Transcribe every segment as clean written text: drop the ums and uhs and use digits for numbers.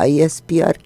ISPR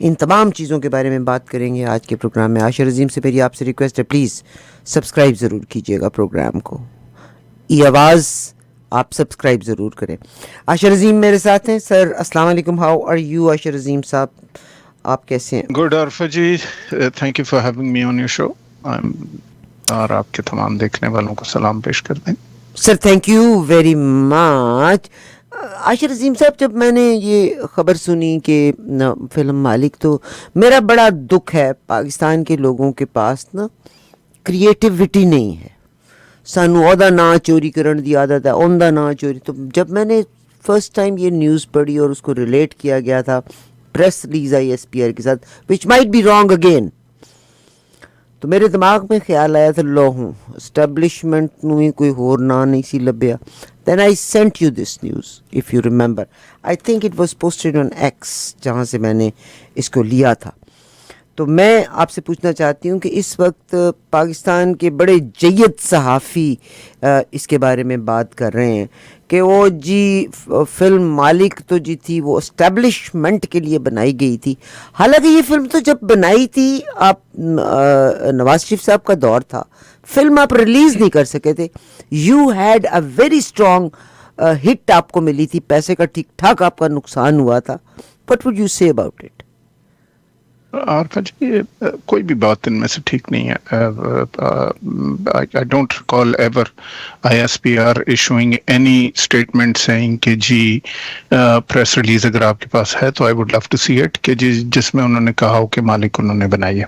ان تمام چیزوں کے بارے میں بات کریں گے آج کے پروگرام میں. عاشر عظیم سے میری آپ سے ریکویسٹ ہے, پلیز سبسکرائب ضرور کیجیے گا پروگرام کو. ای آواز آپ سبسکرائب ضرور کریں. عاشر عظیم میرے ساتھ ہیں. سر السلام علیکم, how are you Ashir Azeem sahab, آپ کیسے ہیں؟ Good Arifa ji, thank you for having me on your show. اور آپ کے تمام دیکھنے والوں کو سلام پیش کر دیں. Sir thank you very much. Ashir Azeem صاحب, جب میں نے یہ خبر سنی کہ فلم مالک, تو میرا بڑا دکھ ہے, پاکستان کے لوگوں کے پاس نا کریٹیوٹی نہیں ہے. سانو عہدہ نہ چوری کرن دی عادت ہے, عمدہ نہ چوری. تو جب میں نے فرسٹ ٹائم یہ نیوز پڑھی اور اس کو ریلیٹ کیا گیا تھا press release I S P R کے ساتھ, which might be wrong again, تو میرے دماغ میں خیال آیا تھا لو ہوں اسٹیبلشمنٹ نو ہی کوئی ہور نا نہیں سی لبیا. Then I sent you this news if you remember. I think it was posted on X, جہاں سے میں نے اس کو لیا تھا. تو میں آپ سے پوچھنا چاہتی ہوں کہ اس وقت پاکستان کے بڑے جید صحافی اس کے بارے میں بات کر رہے ہیں کہ وہ جی فلم مالک تو جی تھی وہ اسٹیبلشمنٹ کے لیے بنائی گئی تھی. حالانکہ یہ فلم تو جب بنائی تھی آپ نواز شریف صاحب کا دور تھا, فلم آپ ریلیز نہیں کر سکے تھے. You had a very strong hit آپ کو ملی تھی, پیسے کا ٹھیک ٹھاک آپ کا نقصان ہوا تھا. What would you say about it? Arifa ji, کوئی بھی بات ان میں سے ٹھیک نہیں ہے. I don't recall ever I S P R issuing any statement saying کہ جی پریس ریلیز اگر آپ کے پاس ہے تو I would love to see it, کہ جی جس میں انہوں نے کہا ہو کہ مالک انہوں نے بنائی ہے.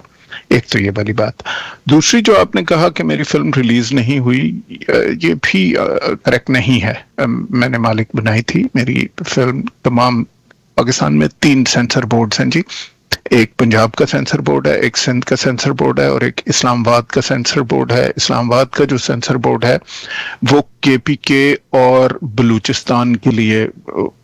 ایک تو یہ والی بات. دوسری جو آپ نے کہا کہ میری فلم ریلیز نہیں ہوئی, یہ بھی کریکٹ نہیں ہے. میں نے مالک بنائی تھی. میری فلم تمام پاکستان میں 3 سینسر بورڈز ہیں جی. ایک پنجاب کا سینسر بورڈ ہے, ایک سندھ کا سینسر بورڈ ہے, اور ایک اسلام آباد کا سینسر بورڈ ہے. اسلام آباد کا جو سینسر بورڈ ہے وہ کے پی کے اور بلوچستان کے لیے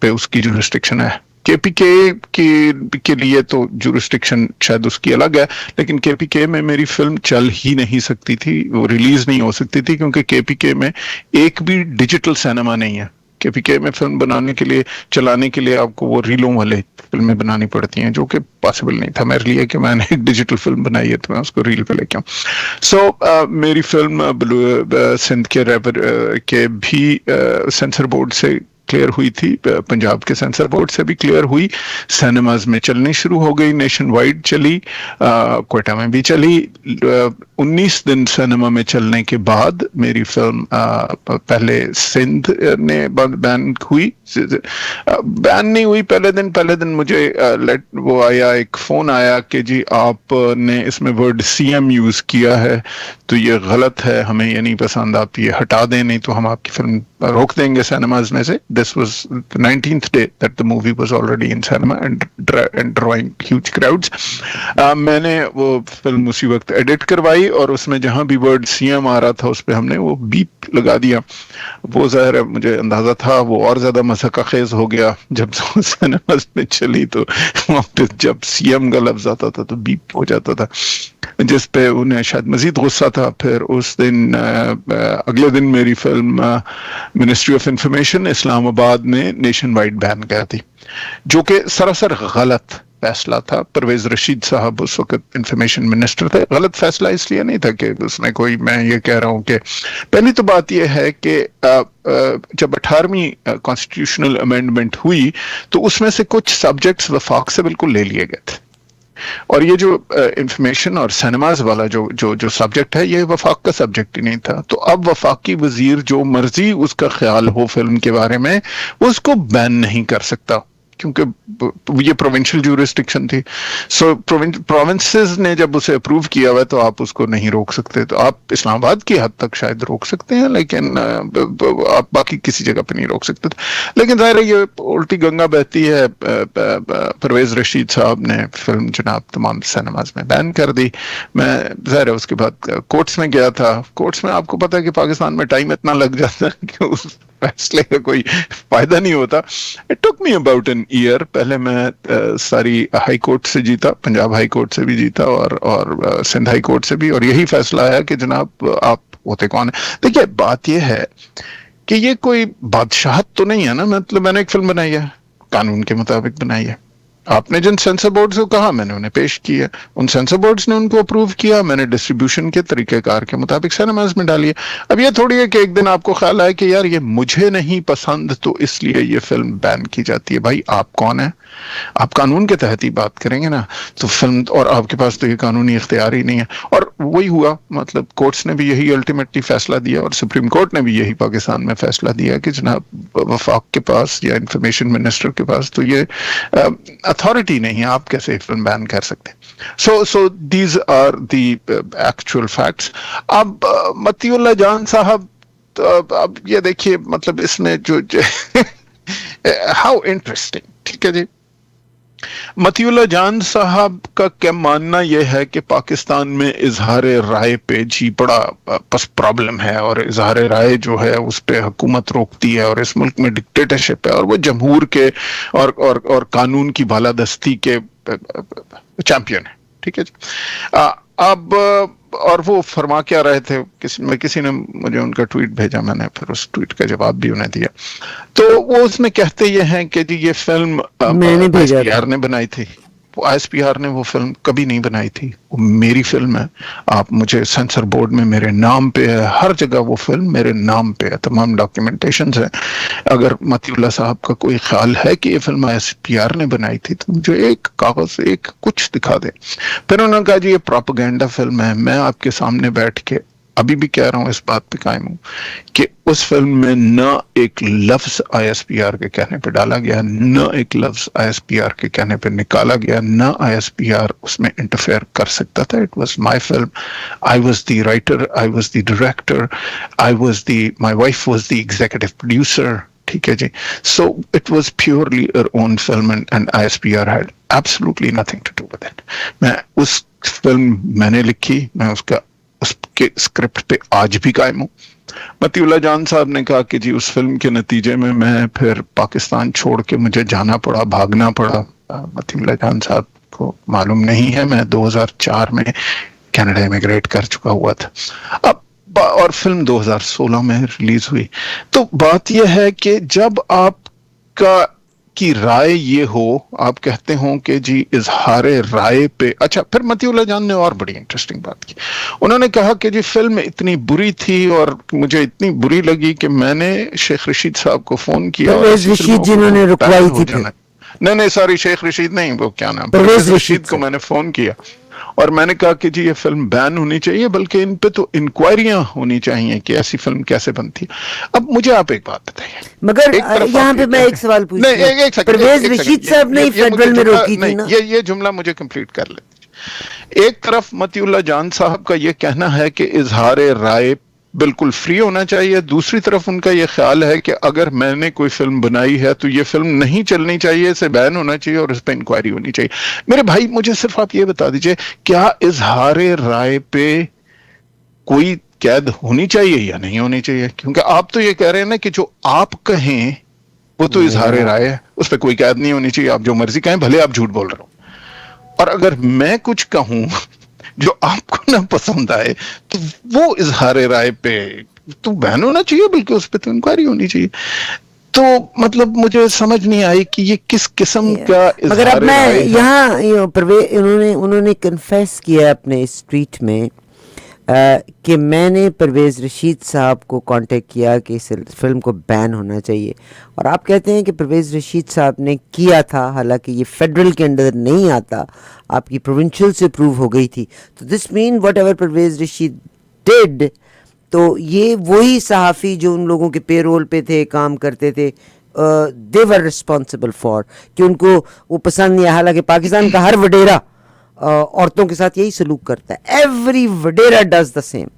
پہ اس کی جو ریسٹرکشن ہے. کے پی کے لیے تو جو ریسٹرکشن شاید اس کی الگ ہے, لیکن کے پی کے میں میری فلم چل ہی نہیں سکتی تھی, وہ ریلیز نہیں ہو سکتی تھی, کیونکہ کے پی کے میں ایک بھی ڈیجیٹل سینما نہیں ہے. کے پی کے میں فلم بنانے کے لیے, چلانے کے لیے آپ کو وہ ریلوں والے فلمیں بنانی پڑتی ہیں, جو کہ پاسبل نہیں تھا میرے لیے کہ میں نے ایک ڈیجیٹل فلم بنائی ہے تو میں اس کو ریل پہ لے کے آؤں. سو میری فلم سندھ کے ریور کے بھی سینسر بورڈ سے کلیئر ہوئی تھی, پنجاب کے سینسر بورڈ سے بھی کلیئر ہوئی, سینماز میں چلنی شروع ہو گئی, نیشن وائڈ چلی, کوئٹہ میں بھی چلی. 19 دن سینما میں چلنے کے بعد میری فلم پہلے سندھ نے بین ہوئی, بین نہیں ہوئی پہلے دن مجھے وہ آیا, ایک فون آیا کہ جی آپ نے اس میں ورڈ سی ایم یوز کیا ہے تو یہ غلط ہے, ہمیں یہ نہیں پسند, آپ یہ ہٹا دیں نہیں تو ہم آپ کی فلم روک دیں گے سینماز میں سے. This was 19th day that the movie was already in cinema and drawing huge crowds. میں نے وہ فلم اسی وقت ایڈٹ کروائی, اور اس میں جہاں بھی ورڈ سی ایم آ رہا تھا اس پہ ہم نے وہ بیپ لگا دیا. وہ ظاہر ہے مجھے اندازہ تھا وہ اور زیادہ مذاق خیز ہو گیا جب سینماز میں چلی, تو وہاں پہ جب سی ایم کا لفظ آتا تھا تو بیپ ہو جاتا تھا, جس پہ انہیں شاید مزید غصہ تھا. پھر اس دن اگلے دن میری فلم منسٹری آف انفارمیشن اسلام آباد میں نیشن وائڈ بین کر دی, جو کہ سراسر غلط فیصلہ تھا. پرویز رشید صاحب اس وقت انفارمیشن منسٹر تھے. غلط فیصلہ اس لیے نہیں تھا کہ اس نے کوئی, میں یہ کہہ رہا ہوں کہ پہلی تو بات یہ ہے کہ جب 18ویں کانسٹیٹیوشنل امینڈمنٹ ہوئی تو اس میں سے کچھ سبجیکٹس وفاق سے بالکل لے لیے گئے تھے, اور یہ جو انفارمیشن اور سینماز والا جو سبجیکٹ ہے یہ وفاق کا سبجیکٹ ہی نہیں تھا. تو اب وفاقی وزیر جو مرضی اس کا خیال ہو فلم کے بارے میں وہ اس کو بین نہیں کر سکتا, کیونکہ یہ پروونشل جورسڈکشن تھی. سو پروونسز نے جب اسے اپروو کیا ہوا تو آپ اس کو نہیں روک سکتے. تو آپ اسلام آباد کی حد تک شاید روک سکتے ہیں, لیکن آپ باقی کسی جگہ پہ نہیں روک سکتے. لیکن ظاہر ہے یہ الٹی گنگا بہتی ہے. پرویز رشید صاحب نے فلم جناب تمام سینماز میں بین کر دی. میں ظاہر ہے اس کے بعد کورٹس میں گیا تھا. کورٹس میں آپ کو پتا ہے کہ پاکستان میں ٹائم اتنا لگ جاتا ہے کہ اس فیصلے کا کوئی فائدہ نہیں ہوتا. It took me about an year. پہلے میں ساری ہائی کورٹ سے جیتا, پنجاب ہائی کورٹ سے بھی جیتا اور سندھ ہائی کورٹ سے بھی, اور یہی فیصلہ آیا کہ جناب آپ ہوتے کون ہیں. دیکھیے بات یہ ہے کہ یہ کوئی بادشاہت تو نہیں ہے نا, مطلب میں نے ایک فلم بنائی ہے, قانون کے مطابق بنائی ہے, آپ نے جن سینسر بورڈ سے کہا میں نے انہیں پیش کیا, ان سینسر بورڈز نے ان کو اپروو کیا, میں نے ڈسٹریبیوشن کے طریقہ کار کے مطابق سینماز میں ڈالی ہے. اب یہ تھوڑی ہے کہ ایک دن آپ کو خیال آئے کہ یار یہ مجھے نہیں پسند تو اس لیے یہ فلم بین کی جاتی ہے. بھائی آپ کون ہیں؟ آپ قانون کے تحت ہی بات کریں گے نا, تو فلم, اور آپ کے پاس تو یہ قانونی اختیار ہی نہیں ہے. اور وہی ہوا, مطلب کورٹس نے بھی یہی الٹیمیٹلی فیصلہ دیا, اور سپریم کورٹ نے بھی یہی پاکستان میں فیصلہ دیا کہ جناب وفاق کے پاس یا انفارمیشن منسٹر کے پاس تو یہ اتھارٹی نہیں ہے, آپ کیسے فلم بین کر سکتے ہیں. So these are the actual facts. اب متی اللہ جان صاحب, اب یہ دیکھیے مطلب اس میں جو ہاؤ انٹرسٹنگ, ٹھیک ہے جی, متی اللہ جان صاحب کا کیا ماننا یہ ہے کہ پاکستان میں اظہار رائے پہ جی بڑا بس پرابلم ہے, اور اظہار رائے جو ہے اس پہ حکومت روکتی ہے, اور اس ملک میں ڈکٹیٹرشپ ہے, اور وہ جمہور کے اور قانون کی بالادستی کے چیمپئن ہے, ٹھیک ہے جی. اب اور وہ فرما کیا رہے تھے, کسی نے مجھے ان کا ٹویٹ بھیجا, میں نے پھر اس ٹویٹ کا جواب بھی انہیں دیا. تو وہ اس میں کہتے یہ ہیں کہ جی یہ فلم میں نے بھیجا ISPR نے بنائی تھی. وہ ISPR نے وہ فلم کبھی نہیں بنائی تھی, وہ میری فلم ہے. آپ مجھے سینسر بورڈ میں میرے نام پہ ہے, ہر جگہ وہ فلم میرے نام پہ ہے, تمام ڈاکیومنٹیشنز ہیں. اگر متی اللہ صاحب کا کوئی خیال ہے کہ یہ فلم ISPR نے بنائی تھی تو مجھے ایک کاغذ, ایک کچھ دکھا دے. پھر انہوں نے کہا جی یہ پروپیگنڈا فلم ہے. میں آپ کے سامنے بیٹھ کے ابھی بھی کہہ رہا ہوں, اس بات پہ قائم ہوں کہ اس فلم میں نہ ایک لفظ ISPR کے کہنے پہ ڈالا گیا, نہ ایک لفظ ISPR کے کہنے پہ نکالا گیا, نہ ISPR اس میں انٹرفیئر کر سکتا تھا. It was my film, I was the writer, I was the director, my wife was the executive producer, ٹھیک ہے جی. So it was purely our own film and ISPR had absolutely nothing to do with it. میں اس film میں نے لکھی, میں اس کے script پہ آج بھی قائم ہوں. متی اللہ جان صاحب نے کہا کہ جی اس فلم کے نتیجے میں پھر پاکستان چھوڑ کے مجھے جانا پڑا, بھاگنا پڑا. متی اللہ جان صاحب کو معلوم نہیں ہے, میں 2004 میں کینیڈا امیگریٹ کر چکا ہوا تھا. اب اور فلم 2016 میں ریلیز ہوئی. تو بات یہ ہے کہ جب آپ کی رائے یہ ہو, آپ کہتے ہوں کہ جی اظہار رائے پہ, اچھا پھر متی اللہ جان نے اور بڑی انٹرسٹنگ بات کی. انہوں نے کہا کہ جی فلم اتنی بری تھی اور مجھے اتنی بری لگی کہ میں نے شیخ رشید صاحب کو فون کیا, پرویز رشید جنہوں نے رکوائی تھی. نہیں سوری, شیخ رشید نہیں, وہ کیا نام, پرویز رشید کو میں نے فون کیا اور میں نے کہا کہ جی یہ فلم بین ہونی چاہیے, بلکہ ان پہ تو انکوائریاں ہونی چاہیے کہ ایسی فلم کیسے بنتی. اب مجھے آپ ایک بات بتائیے, مگر یہاں پہ میں ایک سوال پوچھتا ہوں, پرویز رشید صاحب نے فیڈرل میں روکی تھی نا, یہ جملہ مجھے کمپلیٹ کر لیتے. ایک طرف متی اللہ جان صاحب کا یہ کہنا ہے کہ اظہار رائے بالکل فری ہونا چاہیے, دوسری طرف ان کا یہ خیال ہے کہ اگر میں نے کوئی فلم بنائی ہے تو یہ فلم نہیں چلنی چاہیے, اسے بین ہونا چاہیے اور اس پہ انکوائری ہونی چاہیے. میرے بھائی مجھے صرف آپ یہ بتا دیجئے, کیا اظہار رائے پہ کوئی قید ہونی چاہیے یا نہیں ہونی چاہیے؟ کیونکہ آپ تو یہ کہہ رہے ہیں نا کہ جو آپ کہیں وہ تو اظہار رائے ہے, اس پہ کوئی قید نہیں ہونی چاہیے, آپ جو مرضی کہیں, بھلے آپ جھوٹ بول رہے ہو. اور اگر میں کچھ کہوں جو آپ کو نہ پسند آئے تو وہ اظہار رائے پہ تو بین ہونا چاہیے, بلکہ اس پہ تو انکوائری ہونی چاہیے. تو مطلب مجھے سمجھ نہیں آئی کہ یہ کس قسم کا مگر اب میں یہاں انہوں نے کنفیس کیا اپنے اس ٹویٹ میں کہ میں نے پرویز رشید صاحب کو کانٹیکٹ کیا کہ اس فلم کو بین ہونا چاہیے, اور آپ کہتے ہیں کہ پرویز رشید صاحب نے کیا تھا, حالانکہ یہ فیڈرل کے اندر نہیں آتا, آپ کی پروونشل سے اپروو ہو گئی تھی. تو this man whatever Pervaiz Rashid did, تو یہ وہی صحافی جو ان لوگوں کے پے رول پہ تھے, کام کرتے تھے, دے ور ریسپانسبل فار کہ ان کو وہ پسند نہیں ہے. حالانکہ پاکستان کا ہر وڈیرا عورتوں کے ساتھ یہی سلوک کرتا ہے, ایوری وڈیرا does the same.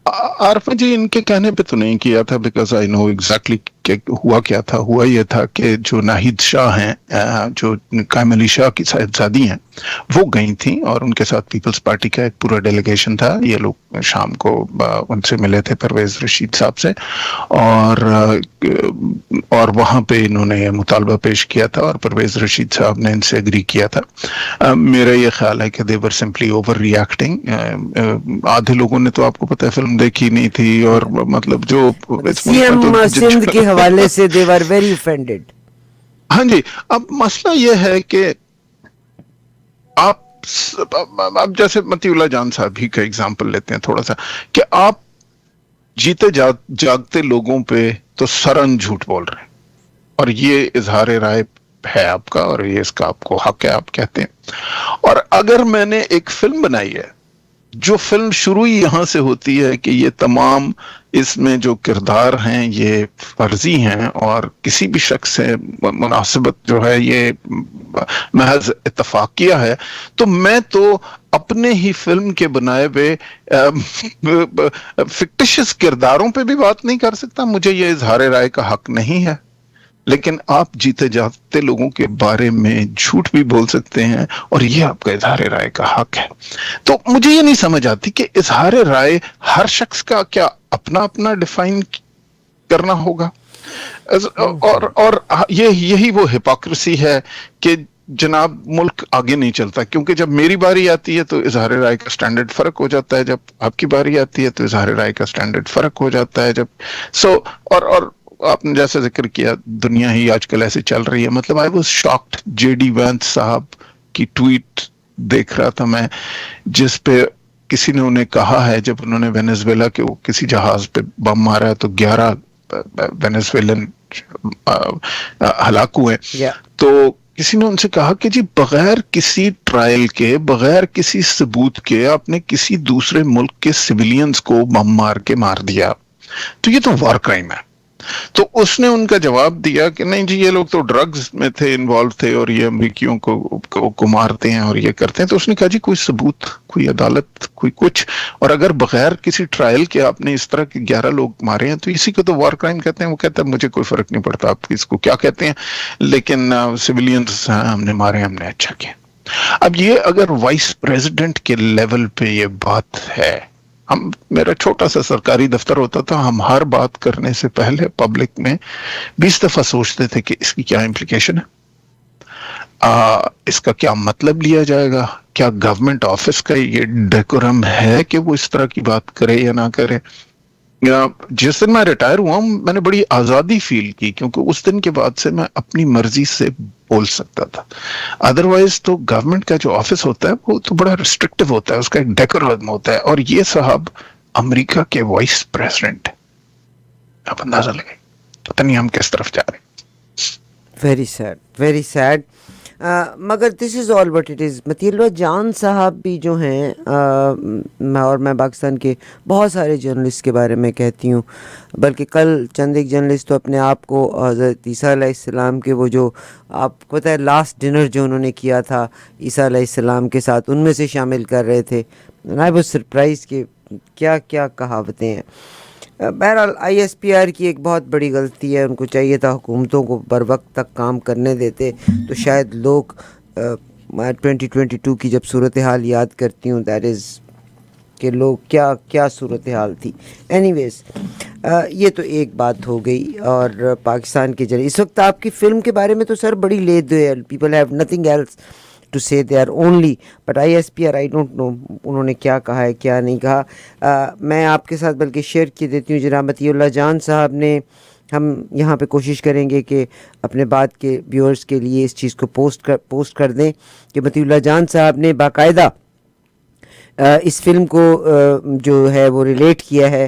Arifa ji ان کے کہنے پہ تو نہیں کیا تھا, بیکاز آئی نو ایگزیکٹلی کہ ہوا کیا تھا. ہوا یہ تھا کہ جو ناہید شاہ ہیں, جو قائم علی شاہ کی صاحبزادی ہیں, وہ گئی تھیں اور ان کے ساتھ پیپلز پارٹی کا ایک پورا ڈیلیگیشن تھا. یہ لوگ شام کو ان سے ملے تھے پرویز رشید صاحب سے, اور وہاں پہ انہوں نے یہ مطالبہ پیش کیا تھا اور پرویز رشید صاحب نے ان سے اگری کیا تھا. میرا یہ خیال ہے کہ دے ور سمپلی اوور ری ایکٹنگ. آدھے لوگوں نے تو آپ کو پتہ ہے فلم دیکھی نہیں تھی, اور مطلب جو سی ایم سندھ کے حوالے سے they were very offended. ہاں جی. اب مسئلہ یہ ہے کہ آپ اب جیسے متی اللہ جان صاحب ہی کا اگزامپل لیتے ہیں تھوڑا سا، کہ آپ جیتے جاگتے لوگوں پہ تو سرن جھوٹ بول رہے ہیں، اور یہ اظہار رائے ہے آپ کا، اور یہ اس کا آپ کو حق ہے، آپ کہتے ہیں. اور اگر میں نے ایک فلم بنائی ہے، جو فلم شروع ہی یہاں سے ہوتی ہے کہ یہ تمام اس میں جو کردار ہیں یہ فرضی ہیں، اور کسی بھی شخص سے مناسبت جو ہے یہ محض اتفاقیہ ہے، تو میں تو اپنے ہی فلم کے بنائے ہوئے فکٹیشس کرداروں پہ بھی بات نہیں کر سکتا. مجھے یہ اظہار رائے کا حق نہیں ہے. لیکن آپ جیتے جاگتے لوگوں کے بارے میں جھوٹ بھی بول سکتے ہیں، اور یہ آپ کا اظہار رائے کا حق ہے. تو مجھے یہ نہیں سمجھ آتی کہ اظہار رائے ہر شخص کا کیا اپنا اپنا ڈیفائن کرنا ہوگا. اور یہی وہ ہپوکریسی ہے کہ جناب ملک آگے نہیں چلتا، کیونکہ جب میری باری آتی ہے تو اظہار رائے کا سٹینڈرڈ فرق ہو جاتا ہے، جب آپ کی باری آتی ہے تو اظہار رائے کا سٹینڈرڈ فرق ہو جاتا ہے. اور آپ نے جیسے ذکر کیا، دنیا ہی آج کل ایسے چل رہی ہے. مطلب I was shocked, J D Vance sahab کی ٹویٹ دیکھ رہا تھا میں، جس پہ کسی نے انہیں کہا ہے، جب انہوں نے وینزویلا کے وہ کسی جہاز پہ بم مارا ہے تو 11 وینزویلن ہلاک ہوئے. یا تو کسی نے ان سے کہا کہ جی بغیر کسی ٹرائل کے، بغیر کسی ثبوت کے آپ نے کسی دوسرے ملک کے سویلینز کو بم مار کے مار دیا، تو یہ تو وار کرائم ہے. تو اس نے ان کا جواب دیا کہ نہیں جی، یہ لوگ تو ڈرگز میں تھے، انوالو تھے، اور یہ امریکیوں کو مارتے ہیں اور یہ کرتے ہیں. تو اس نے کہا جی کوئی ثبوت، کوئی عدالت، کوئی کچھ، اور اگر بغیر کسی ٹرائل کے آپ نے اس طرح کے 11 لوگ مارے ہیں تو اسی کو تو وار کرائم کہتے ہیں. وہ کہتا ہے مجھے کوئی فرق نہیں پڑتا آپ اس کو کیا کہتے ہیں، لیکن سویلینز ہم نے مارے، ہم نے اچھا کیا. اب یہ اگر وائس پریزیڈنٹ کے لیول پہ یہ بات ہے، میرا چھوٹا سا سرکاری دفتر ہوتا تھا، ہم ہر بات کرنے سے پہلے پبلک میں 20 دفعہ سوچتے تھے کہ اس کی کیا امپلیکیشن ہے، اس کا کیا مطلب لیا جائے گا، کیا گورنمنٹ آفس کا یہ ڈیکورم ہے کہ وہ اس طرح کی بات کرے یا نہ کرے. جس دن میں ریٹائر ہوا ہوں میں نے بڑی آزادی فیل کی، کیونکہ اس دن کے بعد سے میں اپنی مرضی سے بول سکتا تھا. ادروائز تو گورنمنٹ کا جو آفس ہوتا ہے وہ تو بڑا ریسٹرکٹیو ہوتا ہے، اس کا ایک ڈیکورم ہوتا ہے، اور یہ صاحب امریکہ کے وائس پریزیڈنٹ. آپ اندازہ لگائیں، پتہ نہیں ہم کس طرف جا رہے ہیں. Very sad, very sad. مگر this is all what it is. متی اللہ جان صاحب بھی جو ہیں، اور میں پاکستان کے بہت سارے جرنلسٹ کے بارے میں کہتی ہوں، بلکہ کل چند ایک جرنلسٹ تو اپنے آپ کو حضرت عیسیٰ علیہ السلام کے وہ جو آپ کو پتہ ہے لاسٹ ڈنر جو انہوں نے کیا تھا عیسیٰ علیہ السلام کے ساتھ، ان میں سے شامل کر رہے تھے. آئی واز سرپرائز کہ کیا کیا کہاوتیں ہیں. بہرحال آئی ایس پی آر کی ایک بہت بڑی غلطی ہے. ان کو چاہیے تھا حکومتوں کو بر وقت تک کام کرنے دیتے تو شاید لوگ 2022 کی جب صورتحال یاد کرتی ہوں، دیٹ از کہ لوگ کیا صورتحال تھی. اینی ویز یہ تو ایک بات ہو گئی. اور پاکستان کے ذریعے اس وقت آپ کی فلم کے بارے میں تو سر بڑی لید ہے، people have nothing else to say they are only, but I S P R I don't know انہوں نے کیا کہا ہے کیا نہیں کہا. میں آپ کے ساتھ بلکہ شیئر کی دیتی ہوں. جناب متی اللہ جان صاحب نے، ہم یہاں پہ کوشش کریں گے کہ اپنے بات کے ویورز کے لیے اس چیز کو پوسٹ کر دیں کہ متی اللہ جان صاحب نے باقاعدہ اس فلم کو جو ہے وہ ریلیٹ کیا ہے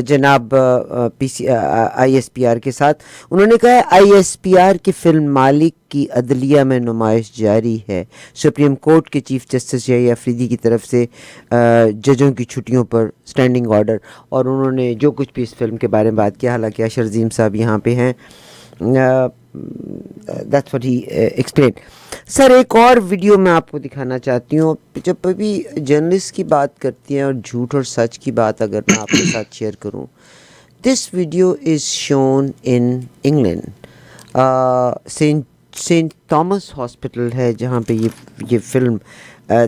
جناب آئی ایس پی آر کے ساتھ. انہوں نے کہا ہے آئی ایس پی آر کی فلم مالک کی عدلیہ میں نمائش جاری ہے. سپریم کورٹ کے چیف جسٹس یحییٰ افریدی کی طرف سے ججوں کی چھٹیوں پر سٹینڈنگ آرڈر، اور انہوں نے جو کچھ بھی اس فلم کے بارے میں بات کیا، حالانکہ اشر عظیم صاحب یہاں پہ ہیں. That's what he explain. Sir ایک اور ویڈیو میں آپ کو دکھانا چاہتی ہوں. جب بھی جرنلسٹ کی بات کرتی ہیں اور جھوٹ اور سچ کی بات اگر میں آپ کے ساتھ شیئر کروں، this video is shown in England. Saint Thomas hospital ہے جہاں پہ یہ فلم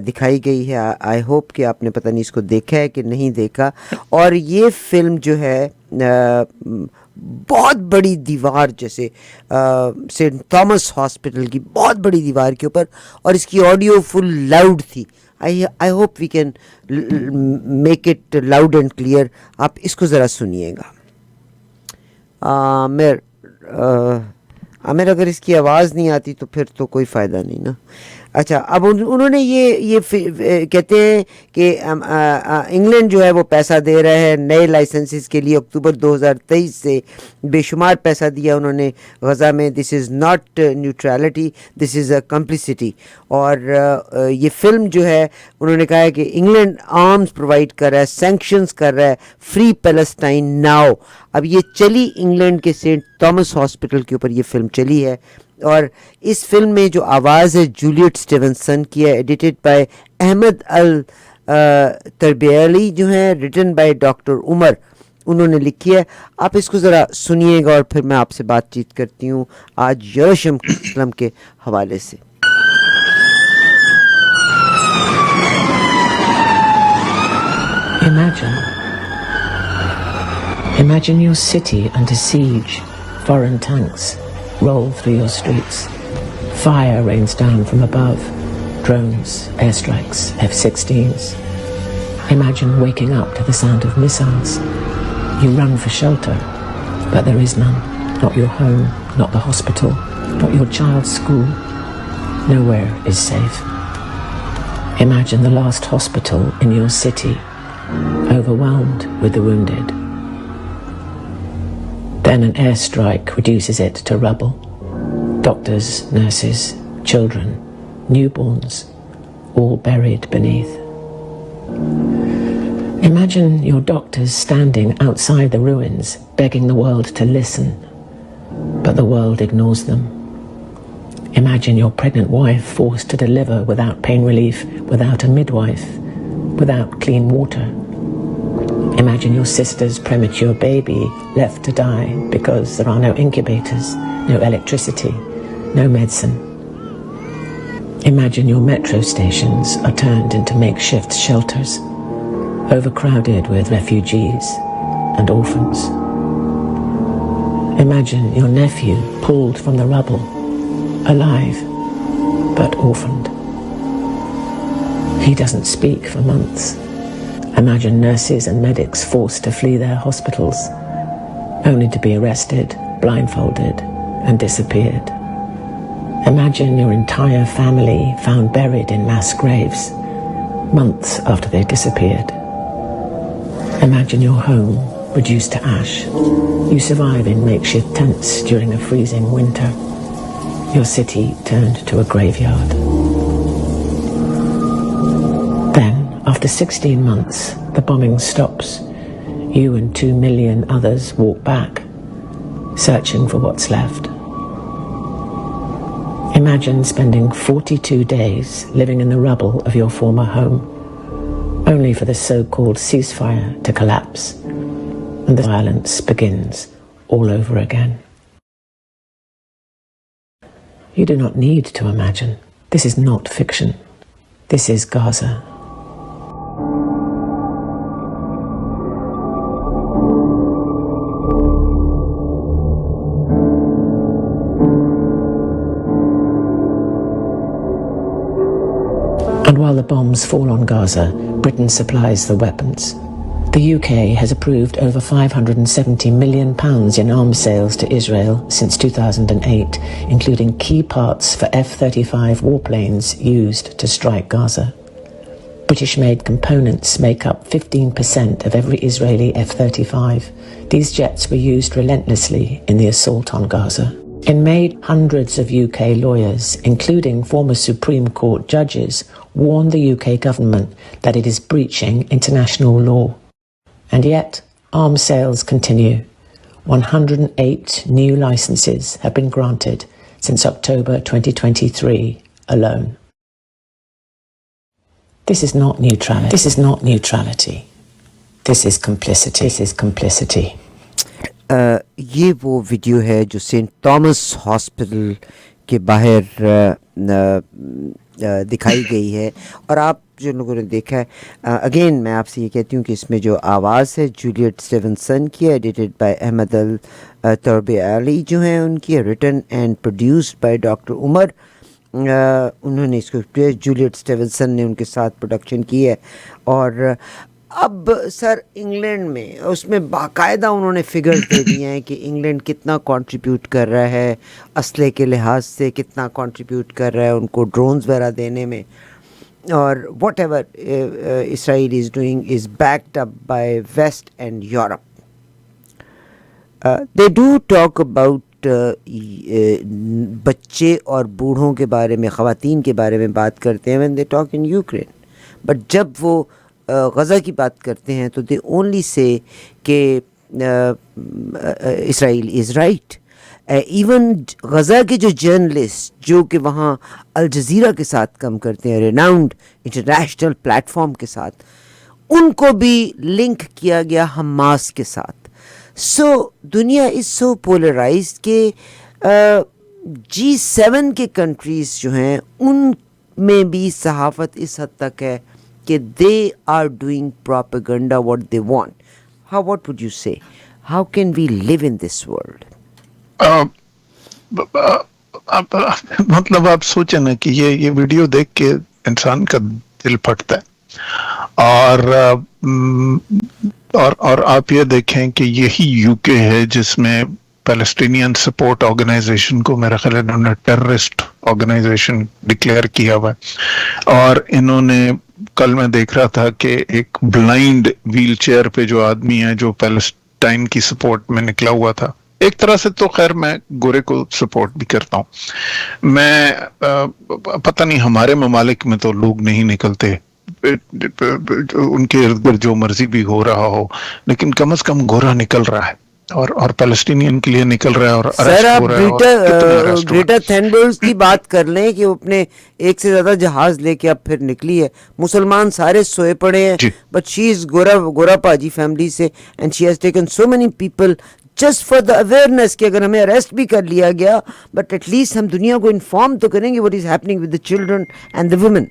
دکھائی گئی ہے. آئی ہوپ کہ آپ نے پتہ نہیں اس کو دیکھا ہے کہ نہیں دیکھا. اور یہ فلم جو ہے بہت بڑی دیوار، جیسے سینٹ تھامس ہاسپٹل کی بہت بڑی دیوار کے اوپر، اور اس کی آڈیو فل لاؤڈ تھی. I hope we can make it loud and clear. آپ اس کو ذرا سنیے گا. عامر اگر اس کی آواز نہیں آتی تو پھر تو کوئی فائدہ نہیں نا. اچھا اب انہوں نے یہ کہتے ہیں کہ انگلینڈ جو ہے وہ پیسہ دے رہا ہے نئے لائسنسز کے لیے. اکتوبر 2023 سے بے شمار پیسہ دیا انہوں نے غزہ میں. دس از ناٹ نیوٹرالٹی, دس از اے کمپلسٹی. اور یہ فلم جو ہے انہوں نے کہا ہے کہ انگلینڈ آرمز پرووائڈ کر رہا ہے, سینکشنز کر رہا ہے, فری پیلسٹائن ناؤ. اب یہ چلی انگلینڈ کے سینٹ تھامس ہاسپٹل کے اوپر یہ فلم چلی ہے, اور اس فلم میں جو آواز ہے جولیٹ اسٹیونسن کی ہے, ایڈیٹڈ بائی احمد التربیلی جو ہیں, ریٹن بائی ڈاکٹر عمر, انہوں نے لکھی ہے. آپ اس کو ذرا سنیے گا اور پھر میں آپ سے بات چیت کرتی ہوں آج یروشلم کے حوالے سے. Imagine your city under siege. Foreign tanks roll through your streets. Fire rains down from above. Drones, airstrikes, F-16s. Imagine waking up to the sound of missiles. You run for shelter, but there is none. Not your home, not the hospital, not your child's school. Nowhere is safe. Imagine the last hospital in your city, overwhelmed with the wounded. Then an airstrike reduces it to rubble. Doctors, nurses, children, newborns, all buried beneath. Imagine your doctors standing outside the ruins, begging the world to listen, but the world ignores them. Imagine your pregnant wife forced to deliver without pain relief, without a midwife, without clean water. Imagine your sister's premature baby left to die because there are no incubators, no electricity, no medicine. Imagine your metro stations are turned into makeshift shelters, overcrowded with refugees and orphans. Imagine your nephew pulled from the rubble, alive but orphaned. He doesn't speak for months. Imagine nurses and medics forced to flee their hospitals, only to be arrested, blindfolded, and disappeared. Imagine your entire family found buried in mass graves, months after they disappeared. Imagine your home reduced to ash. You survive in makeshift tents during a freezing winter. Your city turned to a graveyard. Then, after 16 months, the bombing stops. You and 2 million others walk back, searching for what's left. Imagine spending 42 days living in the rubble of your former home, only for the so-called ceasefire to collapse, and the violence begins all over again. You do not need to imagine. This is not fiction. This is Gaza. And while the bombs fall on Gaza, Britain supplies the weapons. The UK has approved over £570 million in arms sales to Israel since 2008, including key parts for F-35 warplanes used to strike Gaza. British-made components make up 15% of every Israeli F-35. These jets were used relentlessly in the assault on Gaza. In May, hundreds of UK lawyers, including former Supreme Court judges, warned the UK government that it is breaching international law. And yet, arms sales continue. 108 new licenses have been granted since October 2023 alone. This is not neutrality. This is not neutrality. This is complicity. This is complicity. یہ وہ video ہے جو Saint Thomas hospital کے باہر دکھائی گئی ہے, اور آپ جو لوگوں نے دیکھا ہے, اگین میں آپ سے یہ کہتی ہوں کہ اس میں جو آواز ہے جولیٹ اسٹیونسن کی, ایڈیٹڈ بائی احمد التربیلی جو ہیں ان کی, written and produced by doctor Umar. انہوں نے اس کو جولیٹ اسٹیونسن نے ان کے ساتھ پروڈکشن کی ہے. اور اب سر انگلینڈ میں اس میں باقاعدہ انہوں نے فگرز دے دیے ہیں کہ انگلینڈ کتنا کنٹریبیوٹ کر رہا ہے اسلحے کے لحاظ سے، کتنا کنٹریبیوٹ کر رہا ہے ان کو ڈرونز وغیرہ دینے میں، اور whatever Israel is doing is backed up by west and Europe. They do talk about بچے اور بوڑھوں کے بارے میں، خواتین کے بارے میں بات کرتے ہیں when they talk in Ukraine, but جب وہ غزہ کی بات کرتے ہیں تو دے اونلی سے کہ اسرائیل از رائٹ. ایون غزہ کے جو جرنلسٹ جو کہ وہاں الجزیرہ کے ساتھ کام کرتے ہیں، ریناؤنڈ انٹرنیشنل پلیٹ فارم کے ساتھ، ان کو بھی لنک کیا گیا حماس کے ساتھ. سو دنیا از سو پولرائزڈ کہ G7 کے کنٹریز جو ہیں ان میں بھی صحافت اس حد تک ہے کہ they are doing propaganda what they want. What would you say? How can we live in this world? مطلب آپ سوچیں نا کہ یہ ویڈیو دیکھ کے انسان کا دل پھٹتا ہے، اور آپ یہ دیکھیں کہ یہی یو کے ہے جس میں پیلسٹینین سپورٹ آرگنائزیشن کو میرا خیال ہے انہوں نے ٹیررسٹ آرگنائزیشن ڈکلیئر کیا ہوا ہے. اور انہوں نے، کل میں دیکھ رہا تھا کہ ایک بلائنڈ ویل چیئر پہ جو آدمی ہے جو پیلسٹائن کی سپورٹ میں نکلا ہوا تھا، ایک طرح سے تو خیر میں گورے کو سپورٹ بھی کرتا ہوں، میں پتہ نہیں ہمارے ممالک میں تو لوگ نہیں نکلتے، ان کے ارد گرد جو مرضی بھی ہو رہا ہو، لیکن کم از کم گورا نکل رہا ہے اور پیلسٹینین کے لیے نکل رہا ہے اور سر آپ گریٹا تھنبرگ کی بات کر لیں کہ وہ اپنے ایک سے زیادہ جہاز لے کے اب پھر نکلی ہے. مسلمان سارے سوئے پڑے ہیں، بٹ شی از گورا پاجی فیملی سے، and she has taken so many people just for the awareness کہ اگر ہمیں اریسٹ بھی کر لیا گیا بٹ ایٹ لیسٹ ہم دنیا کو انفارم تو کریں گے what is happening with the children and the women.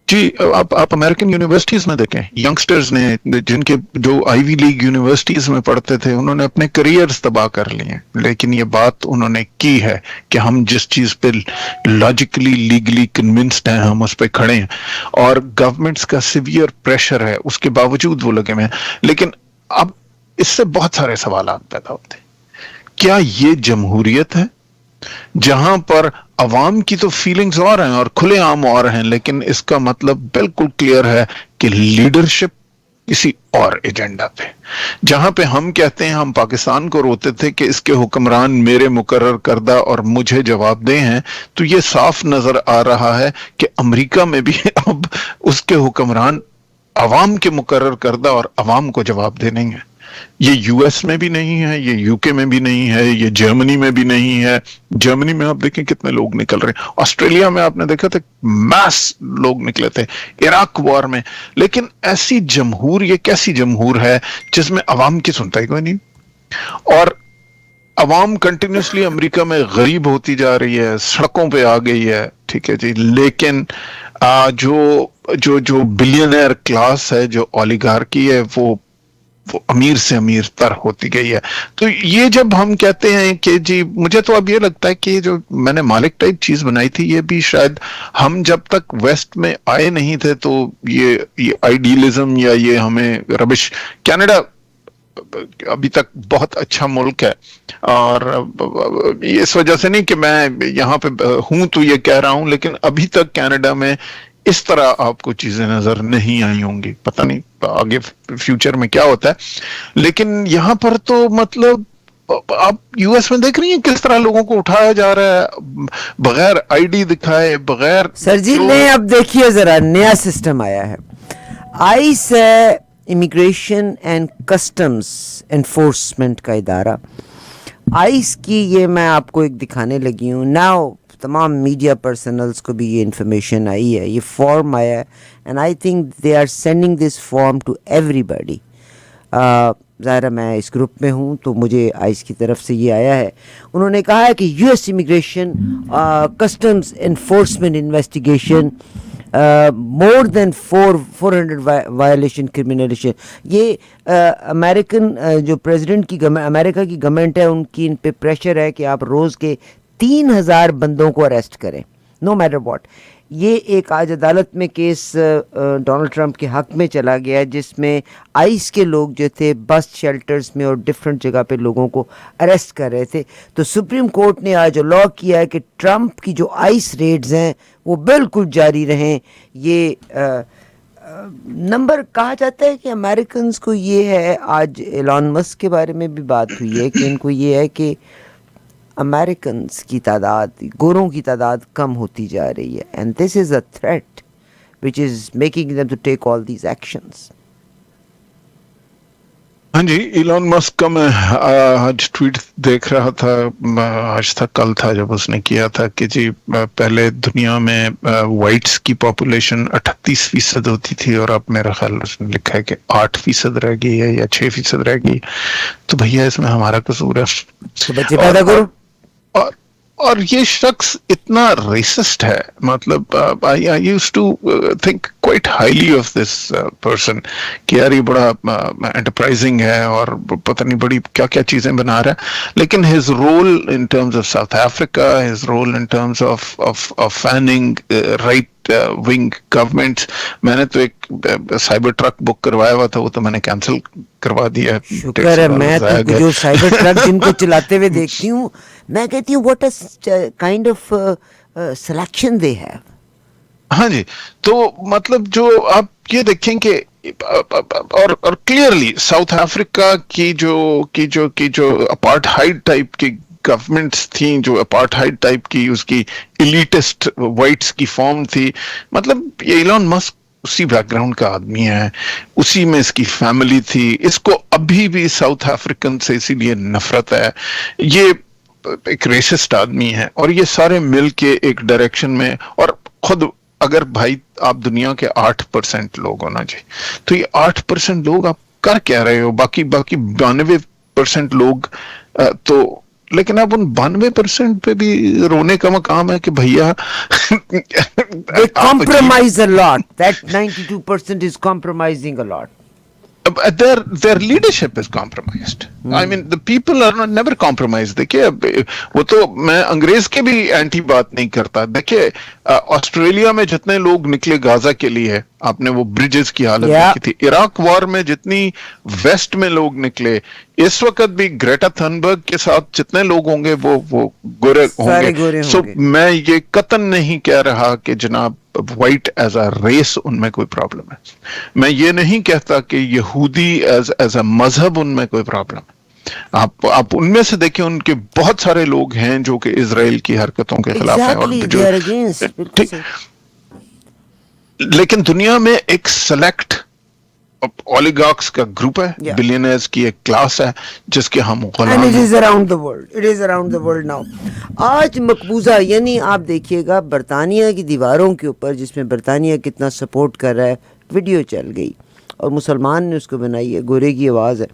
جی آپ امریکن یونیورسٹیز میں دیکھیں، ینگسٹرز نے جن کے جو آئی وی لیگ یونیورسٹیز میں پڑھتے تھے انہوں نے اپنے کریئرز تباہ کر لیے، لیکن یہ بات انہوں نے کی ہے کہ ہم جس چیز پہ لاجیکلی لیگلی کنونسڈ ہیں ہم اس پہ کھڑے ہیں، اور گورنمنٹس کا سیویئر پریشر ہے اس کے باوجود وہ لگے ہوئے ہیں. لیکن اب اس سے بہت سارے سوالات پیدا ہوتے ہیں. کیا یہ جمہوریت ہے جہاں پر عوام کی تو فیلنگز اور ہیں اور کھلے عام اور ہیں، لیکن اس کا مطلب بالکل کلیئر ہے کہ لیڈرشپ کسی اور ایجنڈا پہ، جہاں پہ ہم کہتے ہیں، ہم پاکستان کو روتے تھے کہ اس کے حکمران میرے مقرر کردہ اور مجھے جواب دہ ہیں، تو یہ صاف نظر آ رہا ہے کہ امریکہ میں بھی اب اس کے حکمران عوام کے مقرر کردہ اور عوام کو جواب دہ نہیں ہیں. یہ یو ایس میں بھی نہیں ہے، یہ یو کے میں بھی نہیں ہے، یہ جرمنی میں بھی نہیں ہے. جرمنی میں آپ دیکھیں کتنے لوگ نکل رہے ہیں، آسٹریلیا میں آپ نے دیکھا تھا میس لوگ نکلے تھے، عراق وار میں. لیکن ایسی جمہور، یہ کیسی جمہور ہے جس میں عوام کی سنتا ہی کوئی نہیں، اور عوام کنٹینیوسلی امریکہ میں غریب ہوتی جا رہی ہے، سڑکوں پہ آ گئی ہے، ٹھیک ہے جی. لیکن جو بلینئر کلاس ہے، جو اولیگارکی ہے، وہ امیر سے امیر تر ہوتی گئی ہے. تو یہ جب ہم کہتے ہیں کہ جی، مجھے تو اب یہ لگتا ہے کہ جو میں نے مالک ٹائپ چیز بنائی تھی، یہ بھی شاید ہم جب تک ویسٹ میں آئے نہیں تھے تو یہ آئیڈیلزم یا یہ ہمیں ربش. کینیڈا ابھی تک بہت اچھا ملک ہے، اور اس وجہ سے نہیں کہ میں یہاں پہ ہوں تو یہ کہہ رہا ہوں، لیکن ابھی تک کینیڈا میں اس طرح آپ کو چیزیں نظر نہیں آئی ہوں گی. پتہ نہیں آگے فیوچر میں کیا ہوتا ہے، لیکن یہاں پر تو مطلب آپ یو ایس میں دیکھ رہی ہیں کس طرح لوگوں کو اٹھایا جا رہا ہے بغیر آئی ڈی دکھائے، بغیر. سر جی نہیں، اب دیکھیے ذرا نیا سسٹم آیا ہے، آئیس ہے امیگریشن اینڈ کسٹمز انفورسمنٹ کا ادارہ. آئیس کی یہ میں آپ کو ایک دکھانے لگی ہوں ناؤ، تمام میڈیا پرسنلز کو بھی یہ انفارمیشن آئی ہے، یہ فارم آیا ہے، and I think they are sending this form to everybody. ظاہر ہے میں اس گروپ میں ہوں تو مجھے آئیس کی طرف سے یہ آیا ہے. انہوں نے کہا ہے کہ US immigration customs enforcement investigation more than 400 violation criminalisation. یہ امریکن جو پریزیڈنٹ کی امریکہ کی گورنمنٹ ہے، ان کی ان پہ پریشر ہے کہ آپ روز کے 3,000 بندوں کو اریسٹ کریں، نو میٹر واٹ. یہ ایک آج عدالت میں کیس ڈونلڈ ٹرمپ کے حق میں چلا گیا جس میں آئس کے لوگ جو تھے بس شیلٹرز میں اور ڈفرینٹ جگہ پہ لوگوں کو اریسٹ کر رہے تھے. تو سپریم کورٹ نے آج لا کیا ہے کہ ٹرمپ کی جو آئس ریڈز ہیں وہ بالکل جاری رہیں. یہ نمبر کہا جاتا ہے کہ امریکنز کو یہ ہے, آج ایلان مسک کے بارے میں بھی بات ہوئی ہے کہ ان کو یہ ہے کہ امریکنز کی تعداد, گوروں کی تعداد کم ہوتی جا رہی ہے, and this is a threat which is making them to take all these actions. ہاں جی, ایلان مسک کا میں آج ٹویٹ دیکھ رہا تھا, آج تھا کل تھا جب اس نے کیا تھا کہ جی پہلے دنیا میں وائٹس کی پاپولیشن 38% ہوتی تھی اور اب میرا خیال اس نے لکھا ہے کہ 8% رہ گئی ہے یا 6% رہ گئی. تو بھیا اس میں ہمارا قصور ہے. تو بچے پیدا کرو. اور یہ شخص اتنا ریسسٹ ہے, مطلب I used to think quite highly of this person کہ یار یہ بڑا انٹرپرائزنگ ہے اور پتہ نہیں بڑی کیا کیا چیزیں بنا رہا ہے, لیکن his role in terms of South Africa, his role in terms of fanning right wing governments, میں نے تو ایک سائبر ٹرک بک کروایا ہوا تھا, وہ تو میں نے کینسل کروا دیا. شکر ہے, میں تو جو سائبر ٹرک جن کو چلاتے ہوئے دیکھتی ہوں میں کہتی ہوں what a kind of selection they have. ہاں جی, تو مطلب جو آپ یہ دیکھیں کہ اور کلیئرلی ساؤتھ افریقہ کی جو اپارٹہائڈ ٹائپ کی گورنمنٹس تھیں, جو اپارٹہائڈ ٹائپ کی اس کی ایلیٹسٹ وائٹس کی فارم تھی, مطلب یہ ایلان مسک اسی بیک گراؤنڈ کا آدمی ہے, اسی میں اس کی فیملی تھی. اس کو ابھی بھی ساؤتھ افریقن سے اسی لیے نفرت ہے. یہ ایک ریسسٹ آدمی ہے اور یہ سارے مل کے ایک ڈائریکشن میں, اور خود اگر بھائی آپ دنیا کے 8% لوگ ہونا چاہیے, تو یہ 8% لوگ آپ کر کیا رہے ہو؟ باقی 92% لوگ تو, لیکن اب ان 92% پہ بھی رونے کا مقام ہے کہ بھیا they compromise a lot. That 92% is compromising a lot. their leadership is compromised. I mean the people are never compromised. دیکھیے وہ تو میں انگریز کے بھی اینٹی بات نہیں کرتا. دیکھیے آسٹریلیا میں جتنے لوگ نکلے غازہ کے لیے, آپ نے وہ بریجز کی حالت دیکھی تھی. عراق وار میں جتنی ویسٹ میں لوگ نکلے, اس وقت بھی گریٹا تھنبرگ کے ساتھ جتنے لوگ ہوں گے وہ گورے ہوں گے. سو میں یہ قطعاً نہیں کہہ رہا کہ جناب وائٹ ایز اے ریس ان میں کوئی پرابلم ہے. میں یہ نہیں کہتا کہ یہودی ایز اے مذہب ان میں کوئی پرابلم ہے. آپ ان میں سے دیکھیں, ان کے بہت سارے لوگ ہیں جو کہ اسرائیل کی حرکتوں کے خلاف ہیں, اور لیکن دنیا میں ایک سلیکٹ اولیگارکس کا گروپ ہے, بلینئرز کی ایک کلاس ہے جس کے ہم غلام ہیں. It is around the world. It is around the world now. آج مقبوضہ, یعنی آپ دیکھیے گا برطانیہ کی دیواروں کے اوپر جس میں برطانیہ کتنا سپورٹ کر رہا ہے, ویڈیو چل گئی اور مسلمان نے اس کو بنائی ہے, گورے کی آواز ہے.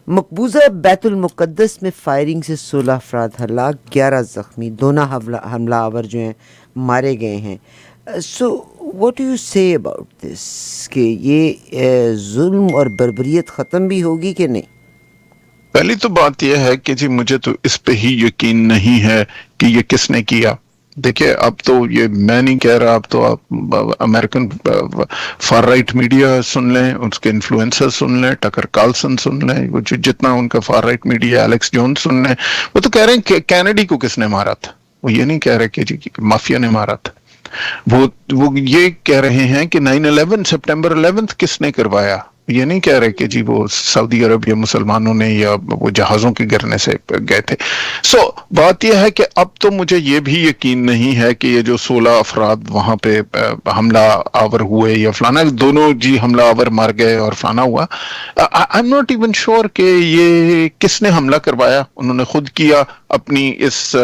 مقبوضہ بیت المقدس میں فائرنگ سے 16 افراد ہلاک, 11 زخمی, دونوں حملہ آور جو ہیں مارے گئے ہیں. So what do you say about this, کہ یہ ظلم اور بربریت ختم بھی ہوگی کہ نہیں؟ پہلی تو بات یہ ہے کہ جی مجھے تو اس پہ ہی یقین نہیں ہے کہ یہ کس نے کیا. دیکھیں اب تو یہ میں نہیں کہہ رہا, اب تو آپ امریکن فار رائٹ میڈیا سن لیں, اس کے انفلوئنسر سن لیں, ٹکر کارلسن سن لیں, جتنا ان کا far right media, Alex Jones سن لیں, وہ تو کہہ رہے ہیں کہ کینیڈی کو کس نے مارا تھا. وہ یہ نہیں کہہ رہے کہ جی مافیا نے مارا تھا. وہ یہ کہہ رہے ہیں کہ 9/11 سپٹمبر 11 کس نے کروایا. یہ نہیں کہہ رہے کہ جی وہ سعودی عرب یا مسلمانوں نے یا وہ جہازوں کے گرنے سے گئے تھے. سو بات یہ ہے کہ اب تو مجھے یہ بھی یقین نہیں ہے کہ یہ جو 16 افراد وہاں پہ حملہ آور ہوئے یا فلانا, دونوں جی حملہ آور مار گئے اور فلانا ہوا. I am not even sure کہ یہ کس نے حملہ کروایا. انہوں نے خود کیا اپنی اس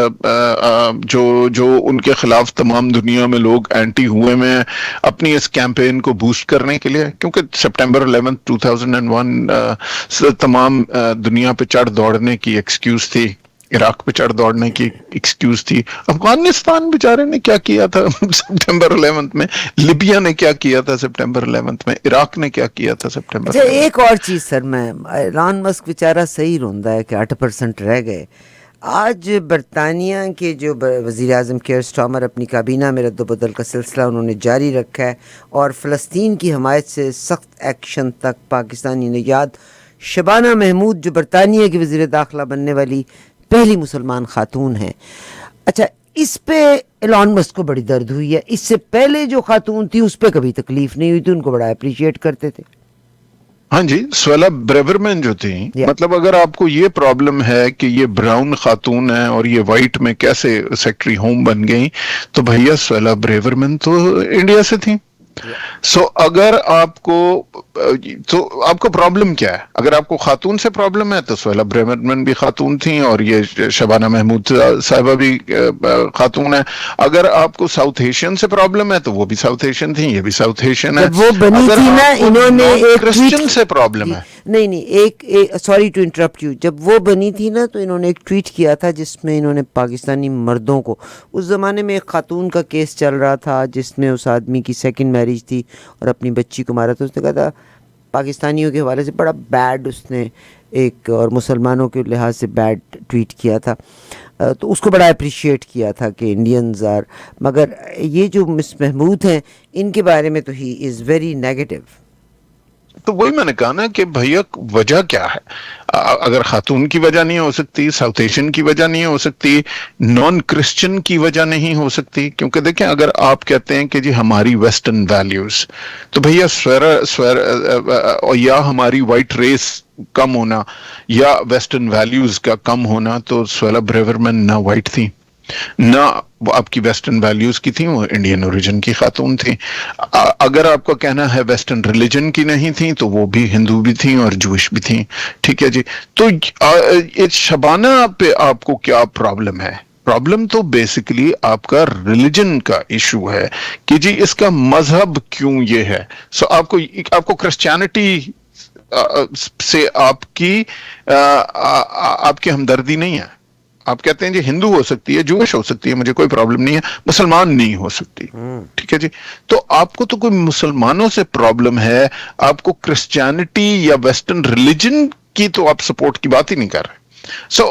جو ان کے خلاف تمام دنیا میں لوگ اینٹی ہوئے میں, اپنی اس کیمپین کو بوسٹ کرنے کے لیے, کیونکہ سپٹمبر 11 2001 تمام دنیا پہ چڑھ دوڑنے کی ایکسکیوز تھی, عراق پہ چڑھ دوڑنے کی ایکسکیوز تھی. افغانستان بیچارے نے کیا کیا تھا سپٹمبر 11 میں, لیبیا نے کیا کیا تھا سپٹمبر 11 میں, عراق نے کیا کیا تھا سپٹمبر. ایک اور چیز سر, میں ایلان مسک بیچارہ صحیح روندا ہے کہ 8% رہ گئے. آج برطانیہ کے جو وزیر اعظم کیئر سٹارمر اپنی کابینہ میں رد و بدل کا سلسلہ انہوں نے جاری رکھا ہے اور فلسطین کی حمایت سے سخت ایکشن تک پاکستانی نژاد شبانہ محمود جو برطانیہ کی وزیر داخلہ بننے والی پہلی مسلمان خاتون ہیں. اچھا اس پہ ایلان مسک کو بڑی درد ہوئی ہے. اس سے پہلے جو خاتون تھی اس پہ کبھی تکلیف نہیں ہوئی تھی, ان کو بڑا اپریشیٹ کرتے تھے. ہاں جی, سویلا بریورمین جو تھی, مطلب اگر آپ کو یہ پرابلم ہے کہ یہ براؤن خاتون ہے اور یہ وائٹ میں کیسے سیکٹری ہوم بن گئی, تو بھیا سویلا بریورمین تو انڈیا سے تھی. سو اگر آپ کو پرابلم کیا ہے؟ اگر آپ کو خاتون سے پرابلم ہے تو سویلا بریورمین بھی خاتون تھیں اور یہ شبانہ محمود صاحبہ بھی خاتون ہے. اگر آپ کو ساؤتھ ایشین سے پرابلم ہے تو وہ بھی ساؤتھ ایشین تھیں, یہ بھی ساؤتھ ایشین ہے. جب وہ بنی تھی نا, انہوں نے ایک کرسچن سے پرابلم ہے. نہیں ایک سوری ٹو انٹرپٹ یو, جب وہ بنی تھی نا تو انہوں نے ایک ٹویٹ کیا تھا جس میں انہوں نے پاکستانی مردوں کو, اس زمانے میں ایک خاتون کا کیس چل رہا تھا جس میں اس آدمی کی سیکنڈ میرج تھی اور اپنی بچی کو مارا تھا. اس نے کہا تھا پاکستانیوں کے حوالے سے بڑا بیڈ اس نے ایک, اور مسلمانوں کے لحاظ سے بیڈ ٹویٹ کیا تھا. تو اس کو بڑا اپریشیٹ کیا تھا کہ انڈینز آر, مگر یہ جو مس محمود ہیں ان کے بارے میں تو ہی از ویری نیگیٹو. تو وہی میں نے کہا نا کہ بھیا وجہ کیا ہے؟ اگر خاتون کی وجہ نہیں ہو سکتی, ساؤتھ ایشین کی وجہ نہیں ہو سکتی, نان کرسچن کی وجہ نہیں ہو سکتی, کیونکہ دیکھیں اگر آپ کہتے ہیں کہ جی ہماری ویسٹرن ویلیوز, تو بھیا یا ہماری وائٹ ریس کم ہونا یا ویسٹرن ویلیوز کا کم ہونا, تو سویلا بریورمین نہ وائٹ تھی نہ وہ آپ کی ویسٹرن ویلیوز کی تھیں, وہ انڈین اوریجن کی خاتون تھیں. اگر آپ کو کہنا ہے ویسٹرن ریلیجن کی نہیں تھیں تو وہ بھی ہندو بھی تھیں اور جوش بھی تھیں. ٹھیک ہے جی, تو شبانہ پہ آپ کو کیا پرابلم ہے؟ پرابلم تو بیسیکلی آپ کا ریلیجن کا ایشو ہے کہ جی اس کا مذہب کیوں یہ ہے. سو آپ کو کرسچینٹی سے آپ کی ہمدردی نہیں ہے. آپ کہتے ہیں جی ہندو ہو سکتی ہے, جوش ہو سکتی ہے, مجھے کوئی پرابلم نہیں ہے, مسلمان نہیں ہو سکتی. ٹھیک ہے جی, تو آپ کو تو کوئی مسلمانوں سے پرابلم ہے, آپ کو کرسچینٹی یا ویسٹرن ریلیجن کی تو آپ سپورٹ کی بات ہی نہیں کر رہے. سو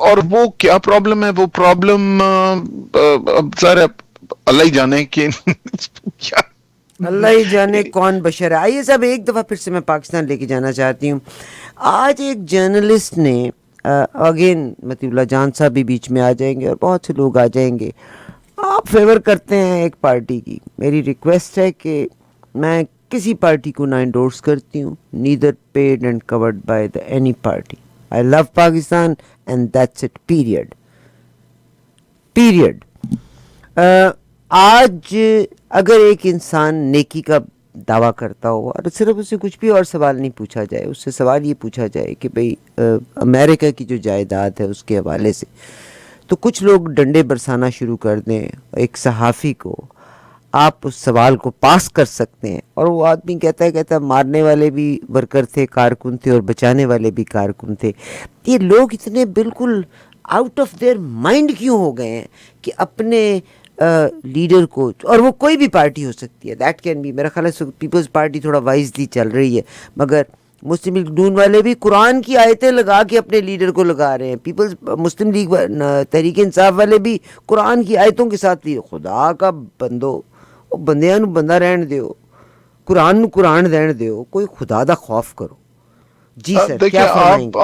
اور وہ کیا پرابلم ہے؟ وہ پرابلم ظاہر اللہ ہی جانے کہ کیا, اللہ ہی جانے کون بشر ہے. آئیے صاحب ایک دفعہ پھر سے میں پاکستان لے کے جانا چاہتی ہوں. آج ایک جرنلسٹ نے اگین مطیع اللہ جان صاحب بھی بیچ میں آ جائیں گے اور بہت سے لوگ آ جائیں گے. آپ فیور کرتے ہیں ایک پارٹی کی, میری ریکویسٹ ہے کہ میں کسی پارٹی کو نہ انڈورس کرتی ہوں, neither paid and courted by the any party. I love Pakistan and that's it, period. آج اگر ایک انسان نیکی کا دعویٰ کرتا ہو اور صرف اسے کچھ بھی اور سوال نہیں پوچھا جائے, اس سے سوال یہ پوچھا جائے کہ بھئی امریکہ کی جو جائیداد ہے اس کے حوالے سے, تو کچھ لوگ ڈنڈے برسانا شروع کر دیں ایک صحافی کو, آپ اس سوال کو پاس کر سکتے ہیں. اور وہ آدمی کہتا ہے مارنے والے بھی ورکر تھے, کارکن تھے, اور بچانے والے بھی کارکن تھے. یہ لوگ اتنے بالکل آؤٹ آف دیئر مائنڈ کیوں ہو گئے ہیں کہ اپنے لیڈر کو, اور وہ کوئی بھی پارٹی ہو سکتی ہے, دیٹ کین بی, میرا خیال ہے پیپلز پارٹی تھوڑا وائزلی چل رہی ہے, مگر مسلم لیگ نون والے بھی قرآن کی آیتیں لگا کے اپنے لیڈر کو لگا رہے ہیں. مسلم لیگ تحریک انصاف والے بھی قرآن کی آیتوں کے ساتھ لیے. خدا کا بندو, بندیاں نو بندہ رہن دیو, قرآن نو قرآن رہن دیو, کوئی خدا دا خوف کرو. جی سر, کیا فرمائیں گے؟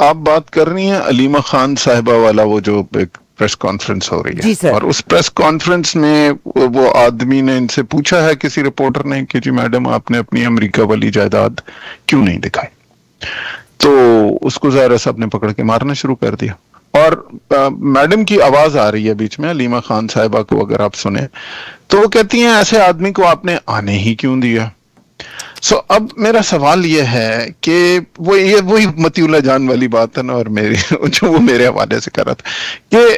آپ بات کر رہی ہیں علیمہ خان صاحبہ والا وہ جو ایک پریس کانفرنس ہو رہی ہے. جی سر. اور اس پریس کانفرنس میں وہ آدمی نے ان سے پوچھا ہے, کسی رپورٹر نے, کہ جی میڈم آپ نے اپنی امریکہ والی جائیداد کیوں نہیں دکھائی, تو اس کو ظاہر سب نے پکڑ کے مارنا شروع کر دیا. اور میڈم کی آواز آ رہی ہے بیچ میں, علیمہ خان صاحبہ کو اگر آپ سنیں تو وہ کہتی ہیں ایسے آدمی کو آپ نے آنے ہی کیوں دیا. سو اب میرا سوال یہ ہے کہ وہی مطیع اللہ جان والی بات ہے نا, اور جو وہ میرے حوالے سے کر رہا تھا کہ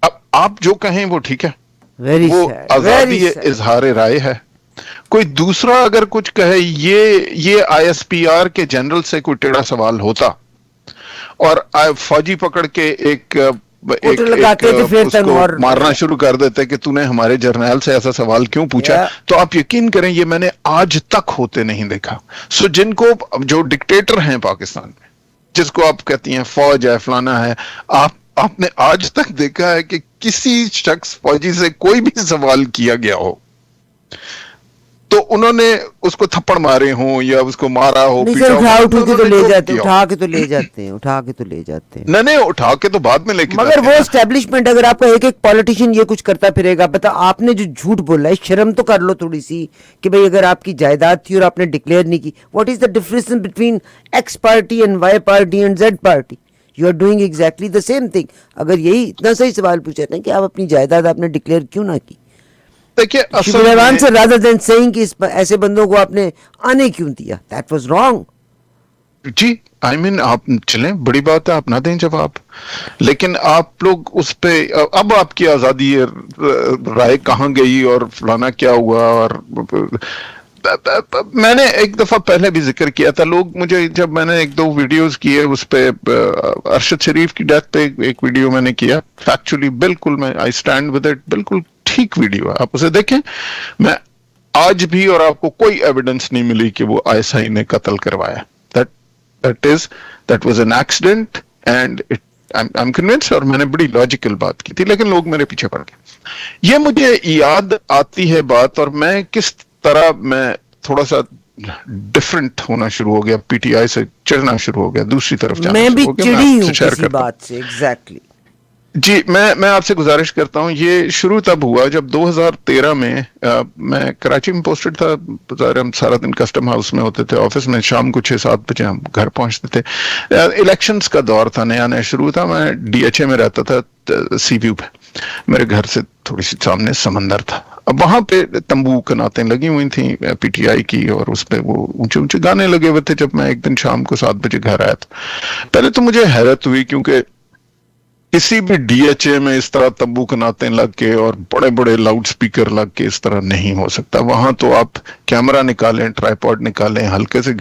اب آپ جو کہیں وہ ٹھیک ہے, وہ آزادی اظہار رائے ہے. کوئی دوسرا اگر کچھ کہے, یہ آئی ایس پی آر کے جنرل سے کوئی ٹیڑھا سوال ہوتا اور فوجی پکڑ کے ایک مارنا شروع کر دیتے کہ تو نے ہمارے جرنیل سے ایسا سوال کیوں پوچھا, تو آپ یقین کریں یہ میں نے آج تک ہوتے نہیں دیکھا. سو جن کو جو ڈکٹیٹر ہیں پاکستان میں, جس کو آپ کہتی ہیں فوج ہے فلانا ہے، آپ نے آج تک دیکھا ہے کہ کسی شخص فوجی سے کوئی بھی سوال کیا گیا ہو تو انہوں نے اس کو تھپڑ مارے ہوں یا اس کو مارا ہو نہیں پیٹا سر، ہو، اٹھا مطلب اٹھ کے انہوں تو نے لے جو جاتے ہیں، کیا ہو؟ اٹھا کے تو لے جاتے ہیں، اٹھا کے تو لے جاتے ہیں. نہیں اٹھا کے تو بعد میں لے کے مگر جاتے وہ ہیں نا۔ اسٹیبلشمنٹ، اگر آپ کا ایک ایک پالیٹیشین یہ کچھ کرتا پھرے گا، بتا آپ نے جو جھوٹ بولا ہے، شرم تو کر لو تھوڑی سی کہ بھئی اگر آپ کی جائیداد تھی اور آپ نے ڈکلیئر نہیں کی، what is the difference between X party and Y party and Z party? You are doing exactly the same thing. اگر یہی اتنا صحیح سوال پوچھے تھے کہ آپ اپنی جائیداد آپ نے ڈکلیئر کیوں نہ کی، دیکھیے she اصل would have میں answered rather than saying کہ ایسے بندوں کو آپ نے آنے کیوں دیا. That was wrong. جی آئی مین آپ چلیں، بڑی بات ہے، آپ نہ دیں جواب، لیکن آپ لوگ اس پہ اب آپ کی آزادی رائے کہاں گئی اور فلانا کیا ہوا. اور میں نے ایک دفعہ پہلے بھی ذکر کیا تھا، لوگ مجھے جب میں نے ایک دو ویڈیوز کیے اس پہ ارشد شریف کی ڈیتھ پہ ایک ویڈیو میں نے کیا، فیکچولی بالکل میں آئی اسٹینڈ ود اٹ، بالکل ٹھیک ویڈیو ہے، آپ اسے دیکھیں. میں آج بھی، اور آپ کو کوئی ایویڈنس نہیں ملی کہ وہ ISI نے قتل کروایا. That was an accident and I'm convinced، اور میں نے بڑی لاجیکل بات کی تھی لیکن لوگ میرے پیچھے پڑ گئے. یہ مجھے یاد آتی ہے بات، اور میں کس طرح میں تھوڑا سا ڈفرنٹ ہونا شروع ہو گیا، PTI سے چڑھنا شروع ہو گیا، دوسری طرف جانا میں بھی شروع ہو گیا. چڑی آپ سے ہوں شیئر کسی کرتا ہوں. بات سے. ایگزیکٹلی. جی میں آپ سے گزارش کرتا ہوں، یہ شروع تب ہوا جب 2013 میں میں کراچی میں پوسٹڈ تھا. ظاہر ہم سارا دن کسٹم ہاؤس میں ہوتے تھے، آفس میں، شام کو 6-7 بجے ہم گھر پہنچتے تھے. الیکشنز کا دور تھا، نیا شروع تھا. میں DHA میں رہتا تھا، سی ویو پہ، میرے گھر سے تھوڑی سی سامنے سمندر تھا. اب وہاں پہ تمبو کناتیں لگی ہوئی تھیں PTI کی، اور اس پہ وہ اونچے اونچے گانے لگے ہوئے تھے. جب میں ایک دن شام کو 7 بجے گھر آیا تھا، پہلے تو مجھے حیرت ہوئی، کیونکہ کسی بھی DHA میں اس طرح تمبو کناتیں لگ کے اور بڑے بڑے لاؤڈ سپیکر لگ کے اس طرح نہیں ہو سکتا. وہاں تو آپ کیمرہ نکالیں، ٹرائیپوڈ نکالیں، ہلکے سے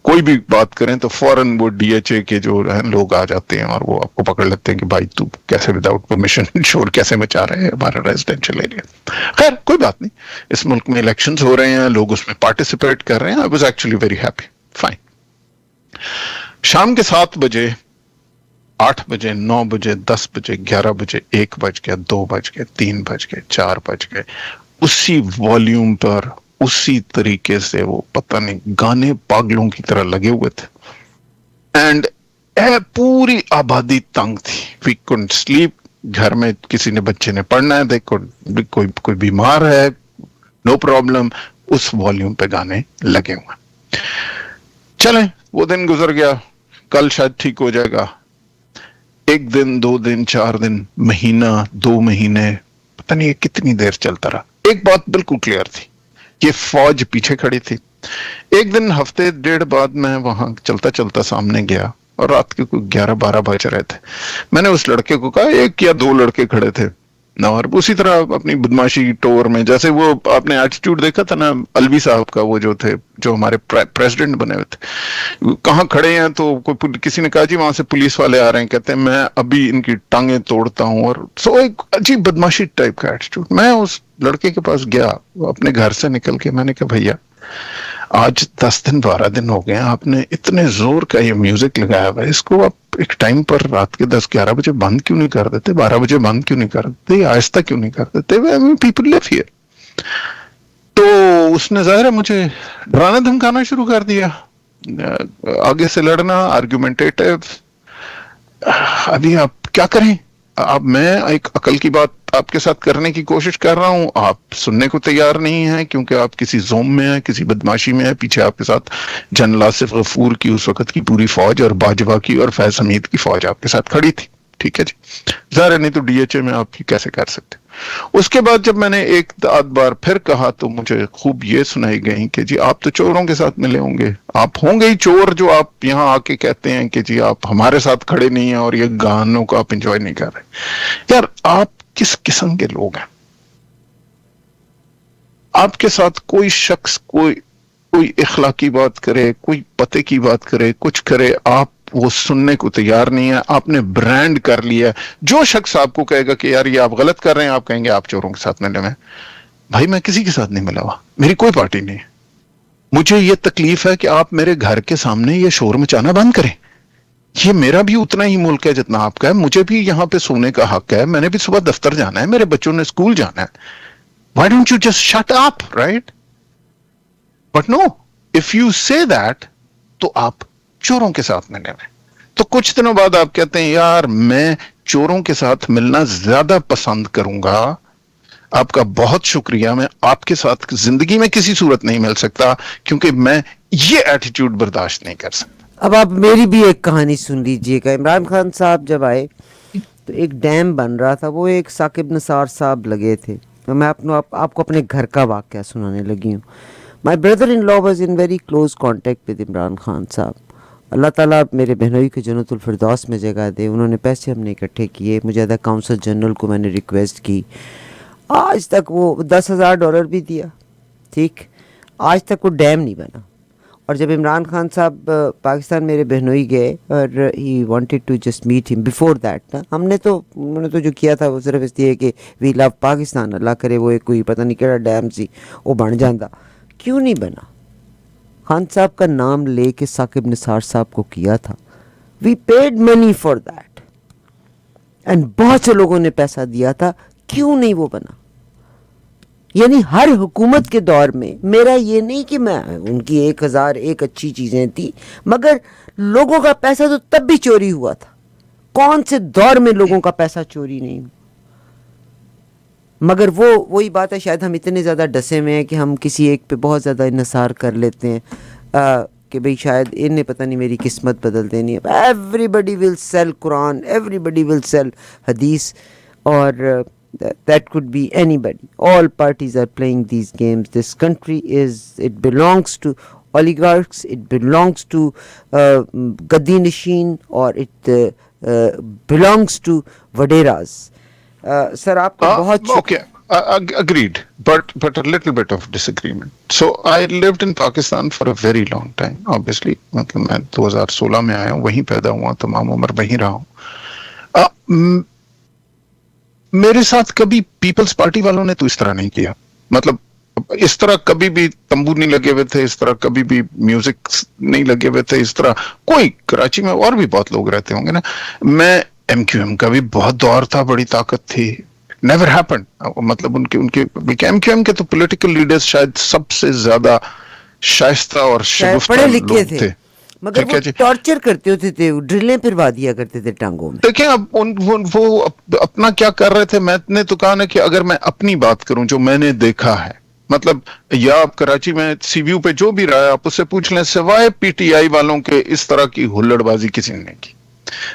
کوئی بھی بات کریں تو فوراً وہ DHA کے جو ہیں لوگ آ جاتے ہیں اور وہ آپ کو پکڑ لیتے ہیں کہ بھائی تو کیسے وداؤٹ پرمیشن شور کیسے مچا رہے ہیں ہمارا ریزیڈینشیل ایریا. خیر کوئی بات نہیں، اس ملک میں الیکشنز ہو رہے ہیں، لوگ اس میں پارٹیسپیٹ کر رہے ہیں. I was actually very happy. Fine. شام کے 7 بجے، 8 بجے، 9 بجے، 10 بجے، 11 بجے، 1 بج گیا، 2 بج گئے، 3 بج گئے، 4 بج گئے، اسی والیوم پر اسی طریقے سے وہ پتہ نہیں گانے پاگلوں کی طرح لگے ہوئے تھے. اینڈ پوری آبادی تنگ تھی. وی couldn't sleep. گھر میں کسی نے بچے نے پڑھنا ہے، کوئی بیمار ہے، نو پرابلم، اس والیوم پہ گانے لگے ہوئے. چلیں وہ دن گزر گیا، کل شاید ٹھیک ہو جائے گا. 1 دن، 2 دن، 4 دن، مہینہ، 2 مہینے، پتہ نہیں کتنی دیر چلتا رہا. ایک بات بالکل کلیئر تھی، یہ فوج پیچھے کھڑی تھی. ایک دن ہفتے ڈیڑھ بعد میں وہاں چلتا چلتا سامنے گیا اور رات کے کوئی 11-12 بج رہے تھے. میں نے اس لڑکے کو کہا، 1 یا 2 لڑکے کھڑے تھے اور اسی طرح اپنی بدماشی ٹور میں، جیسے وہ آپ نے ایٹیٹیوڈ دیکھا تھا نا الوی صاحب کا، وہ جو تھے جو ہمارے پریزیڈنٹ بنے ہوئے تھے، کہاں کھڑے ہیں تو کسی نے کہا جی وہاں سے پولیس والے آ رہے ہیں، کہتے ہیں میں ابھی ان کی ٹانگیں توڑتا ہوں. اور سو ایک عجیب بدماشی ٹائپ کا ایٹیٹیوڈ. میں اس لڑکے کے پاس گیا اپنے گھر سے نکل کے، میں نے کہا بھیا آج 10 دن 12 دن ہو گئے ہیں، آپ نے اتنے زور کا یہ میوزک لگایا ہوا ہے، اس کو آپ ایک ٹائم پر رات کے 10-11 بجے بند کیوں نہیں کر دیتے، 12 بجے بند کیوں نہیں کر دیتے، آہستہ کیوں نہیں کر دیتے، پیپل لیو ہیئر. تو اس نے ظاہر ہے مجھے ڈرانا دھمکانا شروع کر دیا، آگے سے لڑنا، آرگیومنٹیٹیو. ابھی آپ کیا کریں؟ اب میں ایک عقل کی بات آپ کے ساتھ کرنے کی کوشش کر رہا ہوں، آپ سننے کو تیار نہیں ہیں کیونکہ آپ کسی زوم میں ہیں، کسی بدماشی میں ہیں. پیچھے آپ کے ساتھ جنرل آصف غفور کی اس وقت کی پوری فوج اور باجوہ کی اور فیض حمید کی فوج آپ کے ساتھ کھڑی تھی. ٹھیک ہے جی، ظاہر ہے نہیں تو DHA میں آپ کیسے کر سکتے. اس کے بعد جب میں نے ایک آدھ بار پھر کہا تو مجھے خوب یہ سنائی گئی کہ جی آپ تو چوروں کے ساتھ ملے ہوں گے، آپ ہوں گے ہی چور جو آپ یہاں آ کے کہتے ہیں کہ جی آپ ہمارے ساتھ کھڑے نہیں ہیں اور یہ گانوں کو آپ انجوائے نہیں کر رہے. یار آپ کس قسم کے لوگ ہیں؟ آپ کے ساتھ کوئی شخص کوئی اخلاقی بات کرے، کوئی پتے کی بات کرے، کچھ کرے، آپ وہ سننے کو تیار نہیں ہے. آپ نے برانڈ کر لیا ہے. جو شخص آپ کو کہے گا کہ یار یہ آپ غلط کر رہے ہیں، آپ کہیں گے آپ چوروں کے ساتھ ملے ہوئے ہیں. بھائی میں کسی کے ساتھ نہیں ملا ہوا، میری کوئی پارٹی نہیں ہے. مجھے یہ تکلیف ہے کہ آپ میرے گھر کے سامنے یہ شور مچانا بند کریں. یہ میرا بھی اتنا ہی ملک ہے جتنا آپ کا ہے, مجھے بھی یہاں پہ سونے کا حق ہے, میں نے بھی صبح دفتر جانا ہے, میرے بچوں نے اسکول جانا ہے. Why don't you just shut up, right? But no, if you say that, تو آپ چوروں کے ساتھ ملے ہوئے. تو کچھ دنوں بعد آپ کہتے ہیں یار میں چوروں کے ساتھ ملنا زیادہ پسند کروں گا. آپ کا بہت شکریہ, میں آپ کے ساتھ زندگی میں کسی صورت نہیں مل سکتا کیونکہ میں یہ ایٹیٹیوڈ برداشت نہیں کر سکتا. اب آپ میری بھی ایک کہانی سن لیجئے گا. عمران خان صاحب جب آئے تو ایک ڈیم بن رہا تھا, وہ ایک ثاقب نثار صاحب لگے تھے. تو میں آپ کو اپنے گھر کا واقعہ سنانے لگی ہوں. My brother in law was in very close contact with Imran Khan sahab. اللہ تعالیٰ میرے بہنوئی کو جنت الفردوس میں جگہ دے. انہوں نے پیسے ہم نے اکٹھے کیے, مجاہدہ کونسل جنرل کو میں نے ریکویسٹ کی, آج تک وہ $10,000 بھی دیا, ٹھیک, آج تک وہ ڈیم نہیں بنا. اور جب عمران خان صاحب پاکستان میرے بہنوئی گئے اور he wanted to just meet him before that, ہم نے تو جو کیا تھا وہ صرف اس لیے کہ وی لو پاکستان, اللہ کرے وہ ایک کوئی پتہ نہیں کہڑا ڈیم سی وہ بن جاندہ. کیوں نہیں بنا؟ خان صاحب کا نام لے کے ثاقب نثار صاحب کو کیا تھا. We paid money for that and بہت سے لوگوں نے پیسہ دیا تھا, کیوں نہیں وہ بنا؟ یعنی ہر حکومت کے دور میں, میرا یہ نہیں کہ میں ان کی 1001 اچھی چیزیں تھی, مگر لوگوں کا پیسہ تو تب بھی چوری ہوا تھا. کون سے دور میں لوگوں کا پیسہ چوری نہیں ہوا؟ مگر وہی بات ہے, شاید ہم اتنے زیادہ ڈسے ہوئے ہیں کہ ہم کسی ایک پہ بہت زیادہ انحصار کر لیتے ہیں کہ بھئی شاید انہیں پتہ نہیں میری قسمت بدل دینی ہے. Everybody will sell Quran, everybody will sell Hadith, اور that could be anybody. All parties are playing these games. This country it belongs to oligarchs, it belongs to Gaddi Nashin, or it belongs to Vaderas. Sir, آپ کو بہت Okay, agreed, but a little bit of disagreement. So I lived in Pakistan for a very long time, obviously. مطلب میں 2016 میں آیا ہوں, وہیں پیدا ہوا, تمام عمر وہیں رہا ہوں. میرے ساتھ کبھی پیپلز پارٹی والوں نے تو اس طرح نہیں کیا, مطلب اس طرح کبھی بھی تمبو نہیں لگے ہوئے تھے, اس طرح کبھی بھی میوزک نہیں لگے ہوئے تھے, اس طرح کوئی. کراچی میں اور بھی بہت لوگ رہتے ہوں گے نا. میں ایم کیو ایم کا بھی بہت دور تھا, بڑی طاقت تھی. نیور ہیپن, مطلب ان کے ایم کیو ایم کے تو پولیٹیکل لیڈرز شاید سب سے زیادہ شائستہ اور شگفتہ پڑھے لکھے لوگ تھے, مگر وہ ٹارچر کرتے ہوتے تھے, ڈرلیں پھروا دیا کرتے تھے ٹانگوں میں. دیکھیں اب وہ اپنا کیا کر رہے تھے. میں نے تو کہا نا کہ اگر میں اپنی بات کروں جو میں نے دیکھا ہے, مطلب یا آپ کراچی میں سی ویو پہ جو بھی رہا ہے آپ اس سے پوچھ لیں, سوائے پی ٹی آئی والوں کے اس طرح کی ہلڑ بازی کسی نے نہیں کی.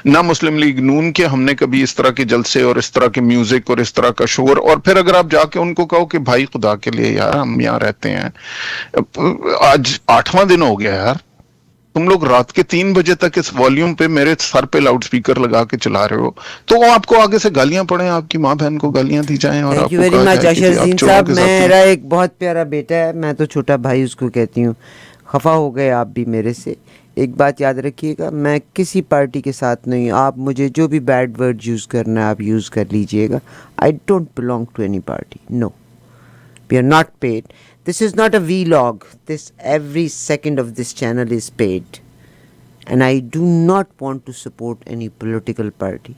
نہ مسلم لیگ نون کے ہم نے کبھی اس طرح کے جلسے اور اس طرح کے میوزک اور اس طرح کا شور. اور پھر اگر آپ جا کے ان کو کہو کہ بھائی خدا کے لیے یار ہم یہاں رہتے ہیں, آج 8واں دن ہو گیا یار, تم لوگ رات کے 3 بجے تک اس والیوم پہ میرے سر پہ لاؤڈ سپیکر لگا کے چلا رہے ہو, تو آپ کو آگے سے گالیاں پڑیں, آپ کی ماں بہن کو گالیاں دی جائیں. اور تھینک یو ویری مچ اشر عظیم صاحب. میرا ایک بہت پیارا بیٹا ہے, میں تو چھوٹا بھائی اس کو کہتی ہوں. خفا ہو گئے آپ بھی میرے سے. ایک بات یاد رکھیے گا, میں کسی پارٹی کے ساتھ نہیں ہوں. آپ مجھے جو بھی بیڈ ورڈ یوز کرنا ہے آپ یوز کر لیجئے گا. I don't belong to any party, no, we are not paid. This is not a vlog. Every second of this channel is paid. And I do not want to support any political party.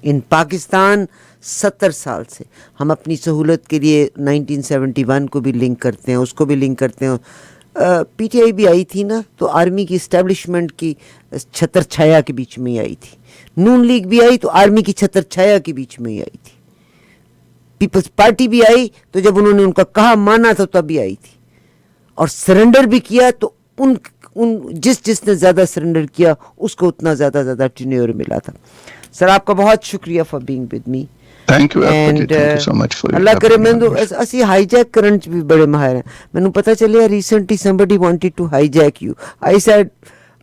In Pakistan 70 سال سے ہم اپنی سہولت کے لیے 1971 کو بھی link کرتے ہیں, اس کو بھی لنک کرتے ہیں. پی ٹی آئی بھی آئی تھی نا, تو آرمی کی اسٹیبلشمنٹ کی چھتر چھایا کے بیچ میں ہی آئی تھی. نون لیگ بھی آئی تو آرمی کی چھتر چھایا کے بیچ میں ہی آئی تھی. پیپلز پارٹی بھی آئی تو جب انہوں نے ان کا کہا مانا تو تبھی آئی تھی. اور سرنڈر بھی کیا تو ان جس نے زیادہ سرنڈر کیا اس کو اتنا زیادہ ٹینیور ملا تھا. سر آپ کا بہت شکریہ for being with me. Thank you so much for اللہ کرے. میں اسی ہائی جیک کرن بھی بڑے ماہر ہیں. مینوں پتہ چلیا recently somebody wanted to hijack you. I said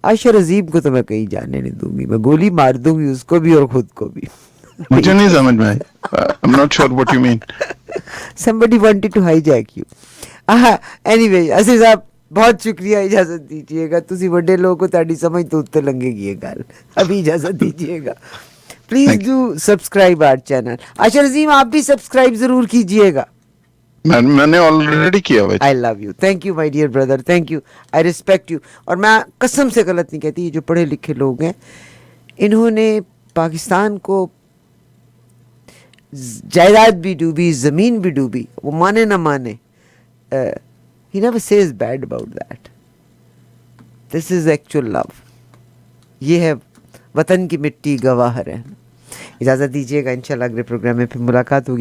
عاشر عظیم کو تو میں کہیں جانے نہیں دوں گی, میں گولی مار دوں گی اس کو بھی اور خود کو بھی. مجھے نہیں سمجھ میں آئی. I'm not sure what you mean. Somebody wanted to hijack you. Anyway, اسی صاحب بہت شکریہ. اجازت دیجیے گا, تسی بڑے لوگوں کو تاڑی سمجھ تو اتنے لنگے گی یہ گل. ابھی اجازت دیجیے گا. Please do subscribe our channel. Ashir Azeem آپ بھی سبسکرائب ضرور کیجیے گا. میں نے آلریڈی کیا ہوا. I love you. Thank you my dear brother, thank you. I respect you. اور میں قسم سے غلط نہیں کہتی, یہ جو پڑھے لکھے لوگ ہیں انہوں نے پاکستان کو جائیداد بھی ڈوبی, زمین بھی ڈوبی, وہ مانے نہ مانے, he never says bad about that. This is actual love. یہ ہے وطن کی مٹی گواہ رہنا. اجازت دیجیے گا, انشاءاللہ اگلے پروگرام میں پھر ملاقات ہوگی.